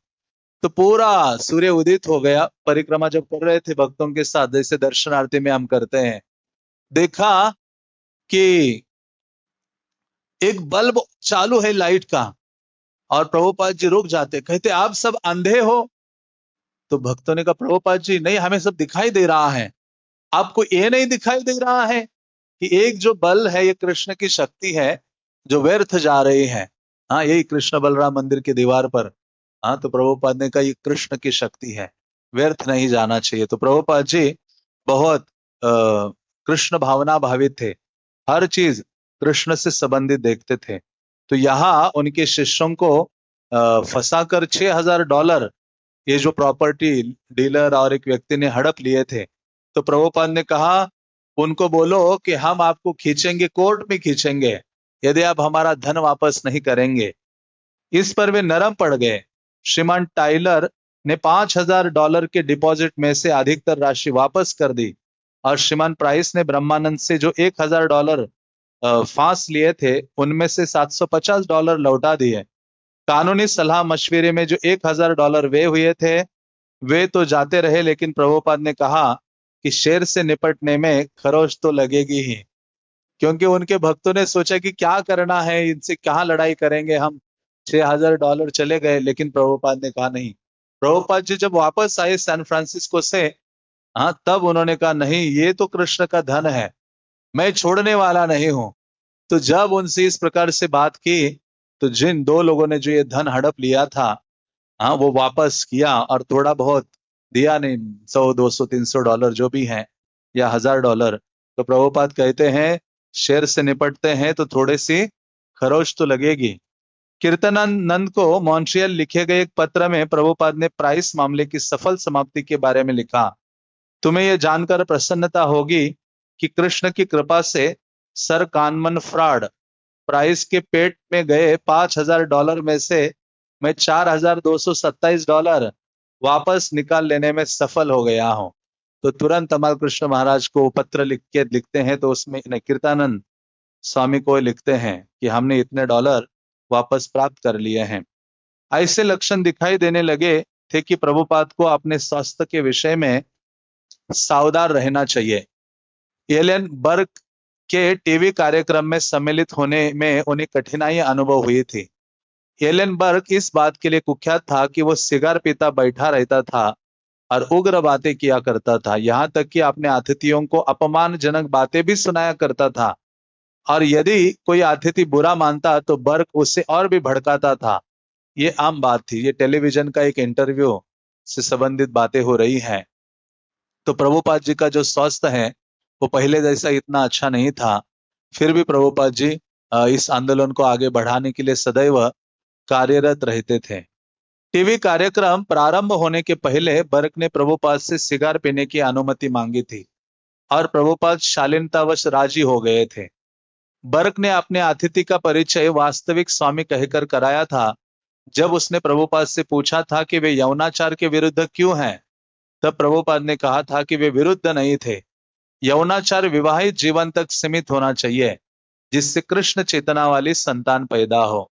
तो पूरा सूर्य उदित हो गया। परिक्रमा जब कर रहे थे भक्तों के साथ, जैसे दर्शनार्थी में हम करते हैं, देखा कि एक बल्ब चालू है लाइट का, और प्रभुपाद जी रुक जाते, कहते आप सब अंधे हो? तो भक्तों ने कहा प्रभुपाद जी नहीं, हमें सब दिखाई दे रहा है, आपको ये नहीं दिखाई दे रहा है कि एक जो बल है ये कृष्ण की शक्ति है जो व्यर्थ जा रही है। हाँ, यही कृष्ण बलराम मंदिर की दीवार पर। हाँ, तो प्रभुपाद ने कहा ये कृष्ण की शक्ति है, व्यर्थ नहीं जाना चाहिए। तो प्रभुपाद जी बहुत कृष्ण भावना भावित थे, हर चीज कृष्ण से संबंधित देखते थे। तो यहाँ उनके शिष्यों को फंसाकर $6,000 ये जो प्रॉपर्टी डीलर और एक व्यक्ति ने हड़प लिए थे, तो प्रभुपाद ने कहा उनको बोलो कि हम आपको खींचेंगे, कोर्ट में खींचेंगे यदि आप हमारा धन वापस नहीं करेंगे। इस पर वे नरम पड़ गए। श्रीमान टाइलर ने $5,000 के डिपॉजिट में से अधिकतर राशि वापस कर दी, और श्रीमान प्राइस ने ब्रह्मानंद से जो $1,000 फांस लिए थे उनमें से $750 लौटा दिए। कानूनी सलाह मशविरे में जो $1,000 वे हुए थे वे तो जाते रहे, लेकिन प्रभुपाद ने कहा कि शेर से निपटने में खरोच तो लगेगी ही, क्योंकि उनके भक्तों ने सोचा कि क्या करना है, इनसे कहाँ लड़ाई करेंगे हम। $6,000 चले गए, लेकिन प्रभुपाद ने कहा नहीं। प्रभुपाद जी जब वापस आए सैन फ्रांसिस्को से, हाँ, तब उन्होंने कहा नहीं, ये तो कृष्ण का धन है, मैं छोड़ने वाला नहीं हूं। तो जब उनसे इस प्रकार से बात की, तो जिन दो लोगों ने जो ये धन हड़प लिया था, हाँ, वो वापस किया, और थोड़ा बहुत दिया, नहीं 100, 200, $300 जो भी है, या $1,000। तो प्रभुपाद कहते हैं शेर से निपटते हैं तो थोड़ी सी खरोच तो लगेगी। कीर्तनानंद को मॉन्ट्रियल लिखे गए एक पत्र में प्रभुपाद ने प्राइस मामले की सफल समाप्ति के बारे में लिखा। तुम्हें यह जानकर प्रसन्नता होगी कि कृष्ण की कृपा से सर कानमन फ्रॉड प्राइस के पेट में गए $5,000 में से मैं $4,227 वापस निकाल लेने में सफल हो गया हूं। तो तुरंत अमल कृष्ण महाराज को पत्र लिखते हैं, तो उसमें कीर्तानंद स्वामी को लिखते हैं कि हमने इतने डॉलर वापस प्राप्त कर लिए हैं। ऐसे लक्षण दिखाई देने लगे थे कि प्रभुपाद को अपने स्वास्थ्य के विषय में सावधान रहना चाहिए। एलन बर्ग के टीवी कार्यक्रम में सम्मिलित होने में उन्हें कठिनाई अनुभव हुई थी। एलन बर्ग इस बात के लिए कुख्यात था कि वो सिगार पीता बैठा रहता था और उग्र बातें किया करता था, यहाँ तक कि अपने अतिथियों को अपमानजनक बातें भी सुनाया करता था। और यदि कोई अतिथि बुरा मानता तो बर्ग उससे और भी भड़काता था। ये आम बात थी। ये टेलीविजन का एक इंटरव्यू से संबंधित बातें हो रही हैं। तो प्रभुपाद जी का जो स्वास्थ्य है वो पहले जैसा इतना अच्छा नहीं था। फिर भी प्रभुपाद जी इस आंदोलन को आगे बढ़ाने के लिए सदैव कार्यरत रहते थे। टीवी कार्यक्रम प्रारंभ होने के पहले बर्ग ने प्रभुपाद से सिगार पीने की अनुमति मांगी थी और प्रभुपाद शालीनतावश राजी हो गए थे। बर्ग ने अपने अतिथि का परिचय वास्तविक स्वामी कहकर कराया था। जब उसने प्रभुपाद से पूछा था कि वे यौनाचार के विरुद्ध क्यों हैं, तब प्रभुपाद ने कहा था कि वे विरुद्ध नहीं थे। यौनाचार विवाहित जीवन तक सीमित होना चाहिए जिससे कृष्ण चेतना वाली संतान पैदा हो।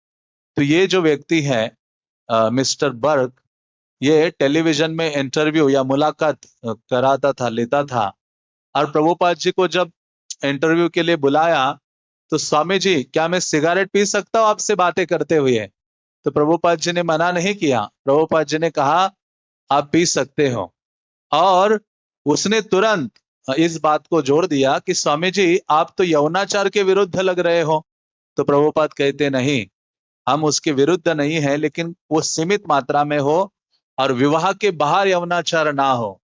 तो ये जो व्यक्ति है मिस्टर बर्ग, ये टेलीविजन में इंटरव्यू या मुलाकात कराता था, लेता था। और प्रभुपाद जी को जब इंटरव्यू के लिए बुलाया तो स्वामी जी, क्या मैं सिगरेट पी सकता हूं आपसे बातें करते हुए? तो प्रभुपाद जी ने मना नहीं किया। प्रभुपाद जी ने कहा आप पी सकते हो। और उसने तुरंत इस बात को जोड़ दिया कि स्वामी जी, आप तो यौनाचार के विरुद्ध लग रहे हो। तो प्रभुपाद कहते नहीं, हम उसके विरुद्ध नहीं है, लेकिन वो सीमित मात्रा में हो और विवाह के बाहर यौनाचार ना हो,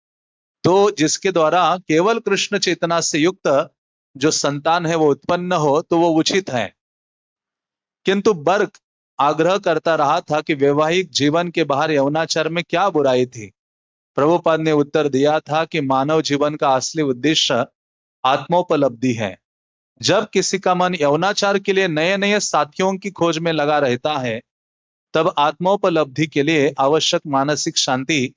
तो जिसके द्वारा केवल कृष्ण चेतना से युक्त जो संतान है वो उत्पन्न हो, तो वो उचित है। किंतु बर्ग आग्रह करता रहा था कि वैवाहिक जीवन के बाहर यौनाचार में क्या बुराई थी। प्रभुपाद ने उत्तर दिया था कि मानव जीवन का असली उद्देश्य आत्मोपलब्धि है। जब किसी का मन यौनाचार के लिए नए नए साथियों की खोज में लगा रहता है, तब आत्मोपलब्धि के लिए आवश्यक मानसिक शांति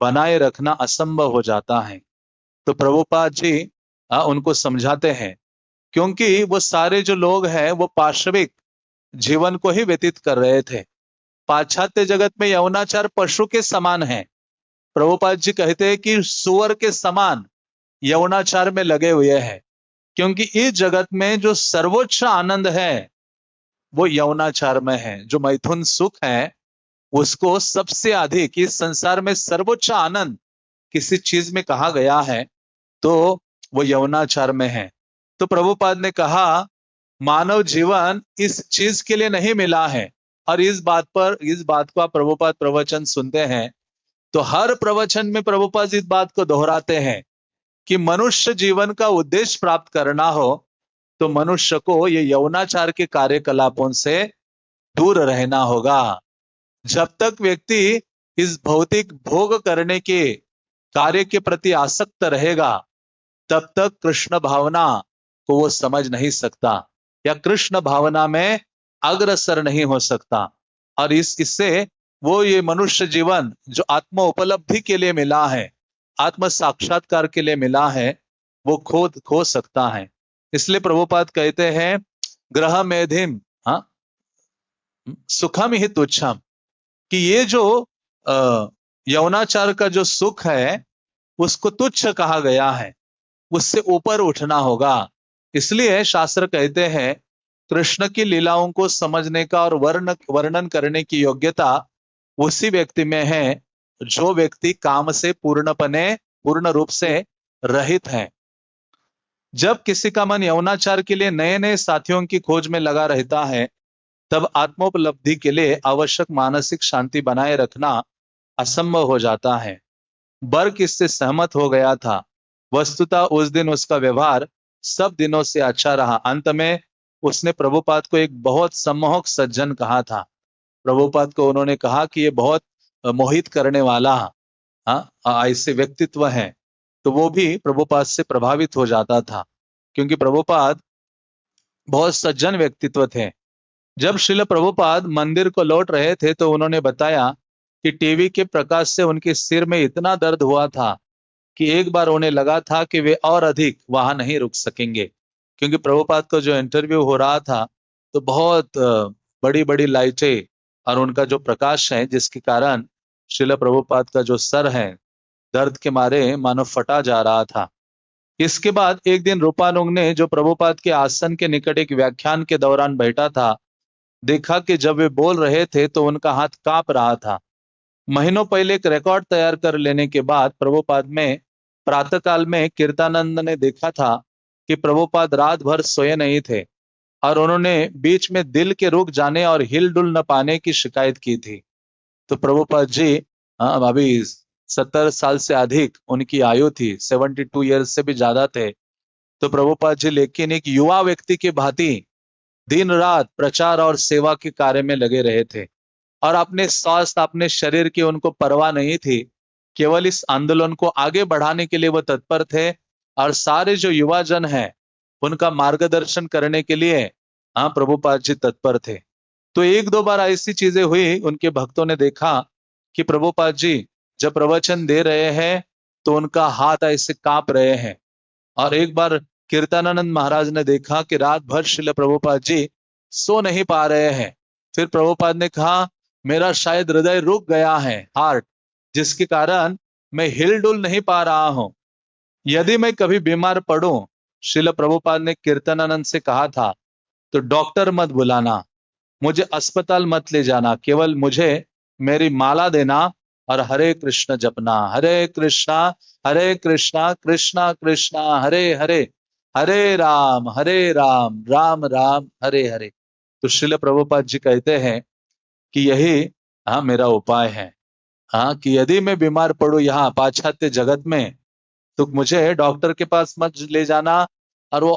बनाए रखना असंभव हो जाता है। तो प्रभुपाद जी उनको समझाते हैं, क्योंकि वो सारे जो लोग हैं वो पाशविक जीवन को ही व्यतीत कर रहे थे। पाश्चात्य जगत में यौनाचार पशु के समान है। प्रभुपाद जी कहते हैं कि सुअर के समान यौनाचार में लगे हुए हैं, क्योंकि इस जगत में जो सर्वोच्च आनंद है वो यौनाचार में है। जो मैथुन सुख है उसको सबसे अधिक इस संसार में सर्वोच्च आनंद किसी चीज में कहा गया है तो वो यौनाचार में है। तो प्रभुपाद ने कहा मानव जीवन इस चीज के लिए नहीं मिला है। और इस बात को आप प्रभुपाद प्रवचन सुनते हैं तो हर प्रवचन में प्रभुपाद इस बात को दोहराते हैं कि मनुष्य जीवन का उद्देश्य प्राप्त करना हो तो मनुष्य को ये यौनाचार के कार्यकलापों से दूर रहना होगा। जब तक व्यक्ति इस भौतिक भोग करने के कार्य के प्रति आसक्त रहेगा, तब तक कृष्ण भावना को वो समझ नहीं सकता या कृष्ण भावना में अग्रसर नहीं हो सकता। और इससे वो ये मनुष्य जीवन जो आत्म उपलब्धि के लिए मिला है, आत्म साक्षात्कार के लिए मिला है, वो खो सकता है। इसलिए प्रभुपाद कहते हैं ग्रह मेधिम सुखम ही तुच्छम, कि ये जो यौनाचार का जो सुख है उसको तुच्छ कहा गया है, उससे ऊपर उठना होगा। इसलिए शास्त्र कहते हैं कृष्ण की लीलाओं को समझने का और वर्णन करने की योग्यता उसी व्यक्ति में है जो व्यक्ति काम से पूर्ण रूप से रहित है। जब किसी का मन यौनाचार के लिए नए नए साथियों की खोज में लगा रहता है, तब आत्मोपलब्धि के लिए आवश्यक मानसिक शांति बनाए रखना असंभव हो जाता है। बर्ग इससे सहमत हो गया था। वस्तुतः उस दिन उसका व्यवहार सब दिनों से अच्छा रहा। अंत में उसने प्रभुपाद को एक बहुत सम्मोहक सज्जन कहा था। प्रभुपाद को उन्होंने कहा कि ये बहुत मोहित करने वाला ऐसे व्यक्तित्व है। तो वो भी प्रभुपाद से प्रभावित हो जाता था, क्योंकि प्रभुपाद बहुत सज्जन व्यक्तित्व थे। जब श्रील प्रभुपाद मंदिर को लौट रहे थे तो उन्होंने बताया कि टीवी के प्रकाश से उनके सिर में इतना दर्द हुआ था कि एक बार उन्हें लगा था कि वे और अधिक वहां नहीं रुक सकेंगे, क्योंकि प्रभुपाद का जो इंटरव्यू हो रहा था तो बहुत बड़ी बड़ी लाइटें और उनका जो प्रकाश है, जिसके कारण श्रील प्रभुपाद का जो सर है दर्द के मारे मानो फटा जा रहा था। इसके बाद एक दिन रूपानुग ने, जो प्रभुपाद के आसन के निकट एक व्याख्यान के दौरान बैठा था, देखा कि जब वे बोल रहे थे तो उनका हाथ कांप रहा था। महीनों पहले एक रिकॉर्ड तैयार कर लेने के बाद प्रभुपाद में प्रातःकाल में कीर्तानंद ने देखा था कि प्रभुपाद रात भर सोए नहीं थे और उन्होंने बीच में दिल के रुक जाने और हिलडुल न पाने की शिकायत की थी। तो प्रभुपाद जी, अभी 70 साल से अधिक उनकी आयु थी, 72 ईयर्स से भी ज्यादा थे। तो प्रभुपाद जी लेकिन एक युवा व्यक्ति की भांति दिन रात प्रचार और सेवा के कार्य में लगे रहे थे और अपने स्वास्थ्य, अपने शरीर की उनको परवाह नहीं थी। केवल इस आंदोलन को आगे बढ़ाने के लिए वो तत्पर थे और सारे जो युवा जन हैं उनका मार्गदर्शन करने के लिए प्रभुपाद जी तत्पर थे। तो एक दो बार ऐसी चीजें हुई, उनके भक्तों ने देखा कि प्रभुपाद जी जब प्रवचन दे रहे हैं तो उनका हाथ ऐसे कांप रहे हैं। और एक बार कीर्तनानंद महाराज ने देखा कि रात भर श्रील प्रभुपाद जी सो नहीं पा रहे हैं। फिर प्रभुपाद ने कहा, मेरा शायद हृदय रुक गया है, हार्ट, जिसके कारण मैं हिलडुल नहीं पा रहा हूं। यदि मैं कभी बीमार पड़ूं, श्रील प्रभुपाद ने कीर्तनानंद से कहा था, तो डॉक्टर मत बुलाना, मुझे अस्पताल मत ले जाना, केवल मुझे मेरी माला देना और हरे कृष्ण जपना, हरे कृष्णा कृष्णा कृष्णा हरे हरे, हरे राम राम राम हरे हरे। तो श्रील प्रभुपाद जी कहते हैं कि यही मेरा उपाय है। कि यदि मैं बीमार पड़ू यहाँ पाश्चात्य जगत में, तो मुझे डॉक्टर के पास मत ले जाना और वो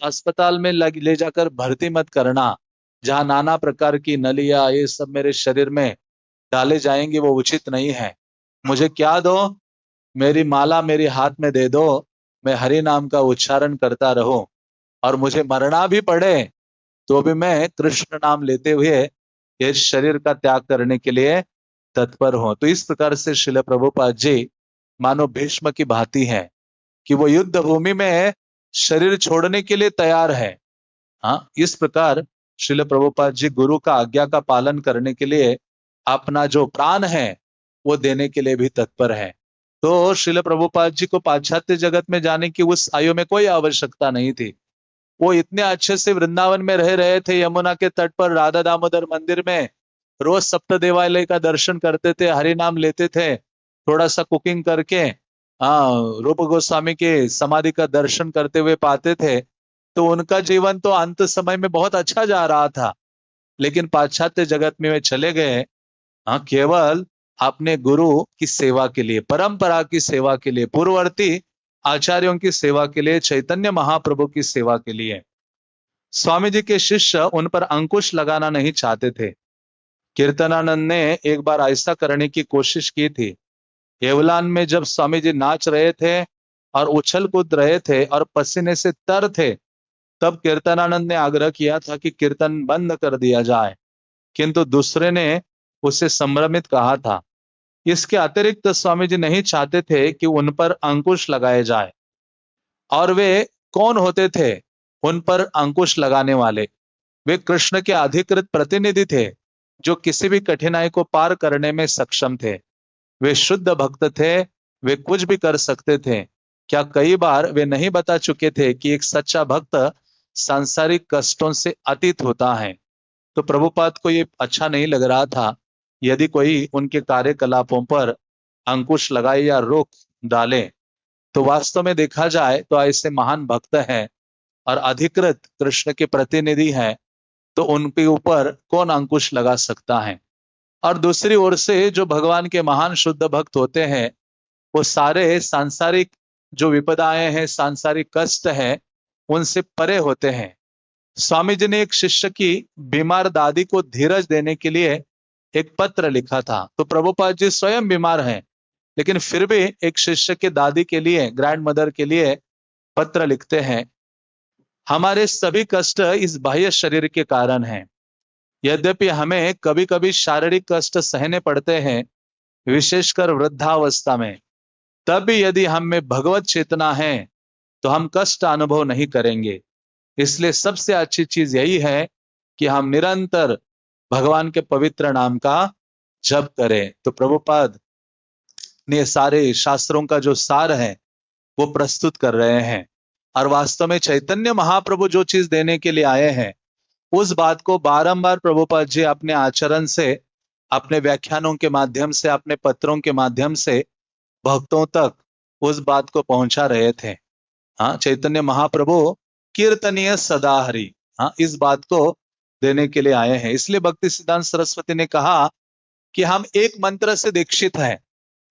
अस्पताल में ले जाकर भर्ती मत करना, जहां नाना प्रकार की नलिया ये सब मेरे शरीर में डाले जाएंगे, वो उचित नहीं है। मुझे क्या दो, मेरी माला मेरे हाथ में दे दो, मैं हरि नाम का उच्चारण करता रहूं और मुझे मरना भी पड़े तो भी मैं कृष्ण नाम लेते हुए ये शरीर का त्याग करने के लिए तत्पर हूं। तो इस प्रकार से श्रील प्रभुपाद जी मानो भीष्म की भांति है कि वो युद्ध भूमि में शरीर छोड़ने के लिए तैयार है। इस प्रकार श्रील प्रभुपाद जी गुरु का आज्ञा का पालन करने के लिए अपना जो प्राण है वो देने के लिए भी तत्पर है। तो श्रील प्रभुपाद जी को पाश्चात्य जगत में जाने की उस आयु में कोई आवश्यकता नहीं थी। वो इतने अच्छे से वृंदावन में रह रहे थे, यमुना के तट पर राधा दामोदर मंदिर में रोज सप्त देवालय का दर्शन करते थे, हरि नाम लेते थे, थोड़ा सा कुकिंग करके रूप गोस्वामी के समाधि का दर्शन करते हुए पाते थे। तो उनका जीवन तो अंत समय में बहुत अच्छा जा रहा था, लेकिन पाश्चात्य जगत में वे चले गए केवल अपने गुरु की सेवा के लिए, परंपरा की सेवा के लिए, पूर्ववर्ती आचार्यों की सेवा के लिए, चैतन्य महाप्रभु की सेवा के लिए। स्वामी जी के शिष्य उन पर अंकुश लगाना नहीं चाहते थे। कीर्तनानंद ने एक बार ऐसा करने की कोशिश की थी। येवलान में जब स्वामी जी नाच रहे थे और उछल कूद रहे थे और पसीने से तर थे, तब कीर्तनानंद ने आग्रह किया था कि कीर्तन बंद कर दिया जाए, किंतु दूसरे ने उसे संभ्रमित कहा था। इसके अतिरिक्त स्वामी जी नहीं चाहते थे कि उन पर अंकुश लगाए जाए। और वे कौन होते थे उन पर अंकुश लगाने वाले? वे कृष्ण के अधिकृत प्रतिनिधि थे, जो किसी भी कठिनाई को पार करने में सक्षम थे। वे शुद्ध भक्त थे, वे कुछ भी कर सकते थे। क्या कई बार वे नहीं बता चुके थे कि एक सच्चा भक्त सांसारिक कष्टों से अतीत होता है? तो प्रभुपाद को ये अच्छा नहीं लग रहा था यदि कोई उनके कार्यकलापों पर अंकुश लगाए या रोक डाले। तो वास्तव में देखा जाए तो ऐसे महान भक्त हैं और अधिकृत कृष्ण के प्रतिनिधि हैं, तो उनके ऊपर कौन अंकुश लगा सकता है? और दूसरी ओर से जो भगवान के महान शुद्ध भक्त होते हैं, वो सारे सांसारिक जो विपदाएं हैं, सांसारिक कष्ट है, उनसे परे होते हैं। स्वामी जी ने एक शिष्य की बीमार दादी को धीरज देने के लिए एक पत्र लिखा था। तो प्रभुपाद जी स्वयं बीमार हैं, लेकिन फिर भी एक शिष्य के दादी के लिए, ग्रैंड मदर के लिए पत्र लिखते हैं। हमारे सभी कष्ट इस बाह्य शरीर के कारण हैं। यद्यपि हमें कभी कभी शारीरिक कष्ट सहने पड़ते हैं, विशेषकर वृद्धावस्था में, तब भी यदि हम में भगवत चेतना है तो हम कष्ट अनुभव नहीं करेंगे। इसलिए सबसे अच्छी चीज यही है कि हम निरंतर भगवान के पवित्र नाम का जप करें। तो प्रभुपाद ने सारे शास्त्रों का जो सार है वो प्रस्तुत कर रहे हैं। और वास्तव में चैतन्य महाप्रभु जो चीज देने के लिए आए हैं, उस बात को बारंबार प्रभुपाद जी अपने आचरण से, अपने व्याख्यानों के माध्यम से, अपने पत्रों के माध्यम से भक्तों तक उस बात को पहुंचा रहे थे। हाँ, चैतन्य महाप्रभु कीर्तनीय सदा हरि, हाँ, इस बात को देने के लिए आए हैं। इसलिए भक्ति सिद्धांत सरस्वती ने कहा कि हम एक मंत्र से दीक्षित हैं,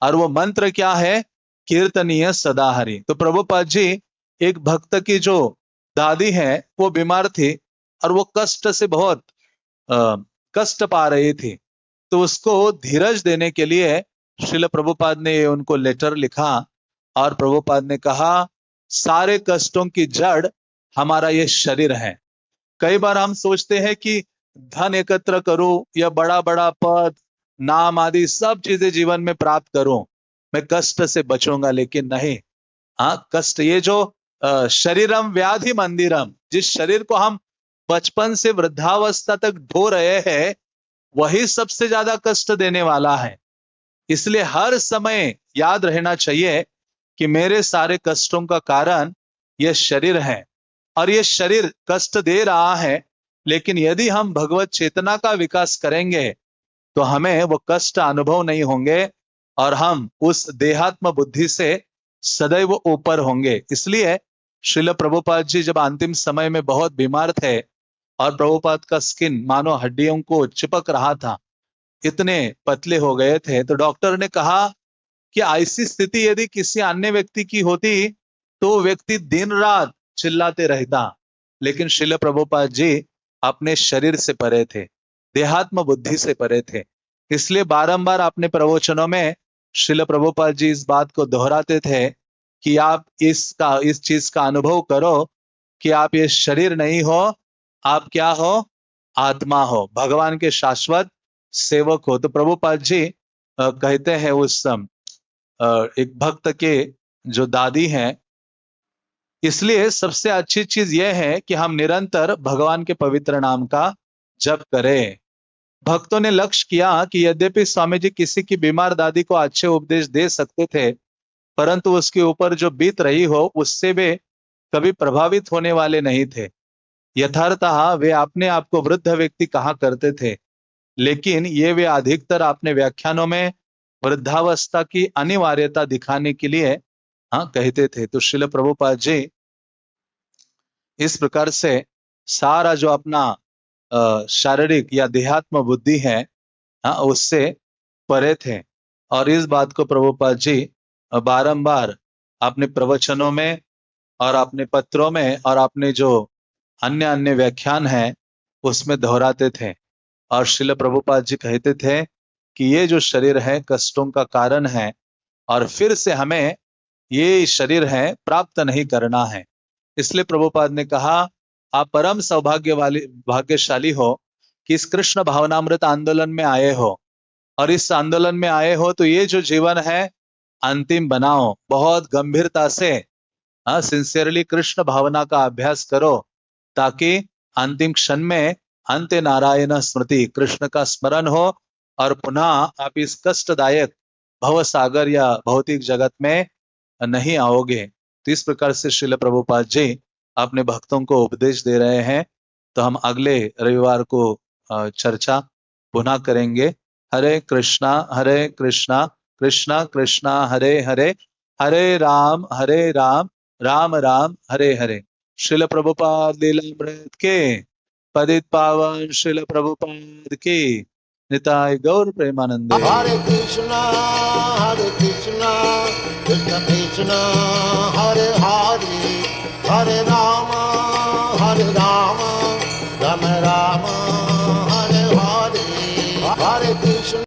और वो मंत्र क्या है? कीर्तनीय सदा हरि। तो प्रभुपाद जी एक भक्त की जो दादी है वो बीमार थी, और वो कष्ट से बहुत कष्ट पा रही थी। तो उसको धीरज देने के लिए श्रील प्रभुपाद ने उनको लेटर लिखा, और प्रभुपाद ने कहा सारे कष्टों की जड़ हमारा ये शरीर है। कई बार हम सोचते हैं कि धन एकत्र करूं या बड़ा बड़ा पद, नाम आदि सब चीजें जीवन में प्राप्त करूं, मैं कष्ट से बचूंगा, लेकिन नहीं। हाँ, कष्ट, ये जो शरीरम व्याधि मंदिरम, जिस शरीर को हम बचपन से वृद्धावस्था तक ढो रहे हैं, वही सबसे ज्यादा कष्ट देने वाला है। इसलिए हर समय याद रहना चाहिए कि मेरे सारे कष्टों का कारण यह शरीर है, और यह शरीर कष्ट दे रहा है। लेकिन यदि हम भगवत चेतना का विकास करेंगे तो हमें वो कष्ट अनुभव नहीं होंगे, और हम उस देहात्म बुद्धि से सदैव ऊपर होंगे। इसलिए श्रील प्रभुपाद जी जब अंतिम समय में बहुत बीमार थे, और प्रभुपाद का स्किन मानो हड्डियों को चिपक रहा था, इतने पतले हो गए थे, तो डॉक्टर ने कहा कि ऐसी स्थिति यदि किसी अन्य व्यक्ति की होती तो व्यक्ति दिन रात चिल्लाते रहता। लेकिन श्रील प्रभुपाद जी अपने शरीर से परे थे, देहात्म बुद्धि से परे थे। इसलिए बारंबार अपने प्रवचनों में श्रील प्रभुपाद जी इस बात को दोहराते थे कि आप इस चीज का अनुभव करो कि आप ये शरीर नहीं हो, आप क्या हो? आत्मा हो, भगवान के शाश्वत सेवक हो। तो प्रभुपाद जी कहते हैं उस एक भक्त के जो दादी हैं, इसलिए सबसे अच्छी चीज यह है कि हम निरंतर भगवान के पवित्र नाम का जप करें। भक्तों ने लक्ष्य किया कि यद्यपि स्वामी जी किसी की बीमार दादी को अच्छे उपदेश दे सकते थे, परंतु उसके ऊपर जो बीत रही हो उससे वे कभी प्रभावित होने वाले नहीं थे। यथार्थतः वे अपने आप को वृद्ध व्यक्ति कहा करते थे, लेकिन ये वे अधिकतर अपने व्याख्यानों में वृद्धावस्था की अनिवार्यता दिखाने के लिए कहते थे। तो श्रील प्रभुपाद जी इस प्रकार से सारा जो अपना शारीरिक या देहात्म बुद्धि है, उससे परे थे। और इस बात को प्रभुपाद जी बारंबार अपने प्रवचनों में और अपने पत्रों में और अपने जो अन्य अन्य व्याख्यान है उसमें दोहराते थे। और श्रील प्रभुपाद जी कहते थे कि ये जो शरीर है कष्टों का कारण है, और फिर से हमें ये शरीर है प्राप्त नहीं करना है। इसलिए प्रभुपाद ने कहा आप परम भाग्यशाली हो कि इस कृष्ण भावनामृत आंदोलन में आए हो, और इस आंदोलन में आए हो तो ये जो जीवन है अंतिम बनाओ, बहुत गंभीरता से सिंसियरली कृष्ण भावना का अभ्यास करो, ताकि अंतिम क्षण में अंत्य नारायण स्मृति, कृष्ण का स्मरण हो, और पुनः आप इस कष्टदायक भव सागर या भौतिक जगत में नहीं आओगे। तो इस प्रकार से श्रील प्रभुपाद जी अपने भक्तों को उपदेश दे रहे हैं। तो हम अगले रविवार को चर्चा पुनः करेंगे। हरे कृष्णा कृष्णा कृष्णा हरे हरे, हरे राम राम राम हरे हरे। श्रील प्रभुपाद लीलामृत के पतित पावन श्रील प्रभुपाद की निताय गौर प्रेमानंदे। हरे कृष्णा कृष्ण कृष्ण हरे हरे, हरे राम राम राम हरे हरे, हरे कृष्ण।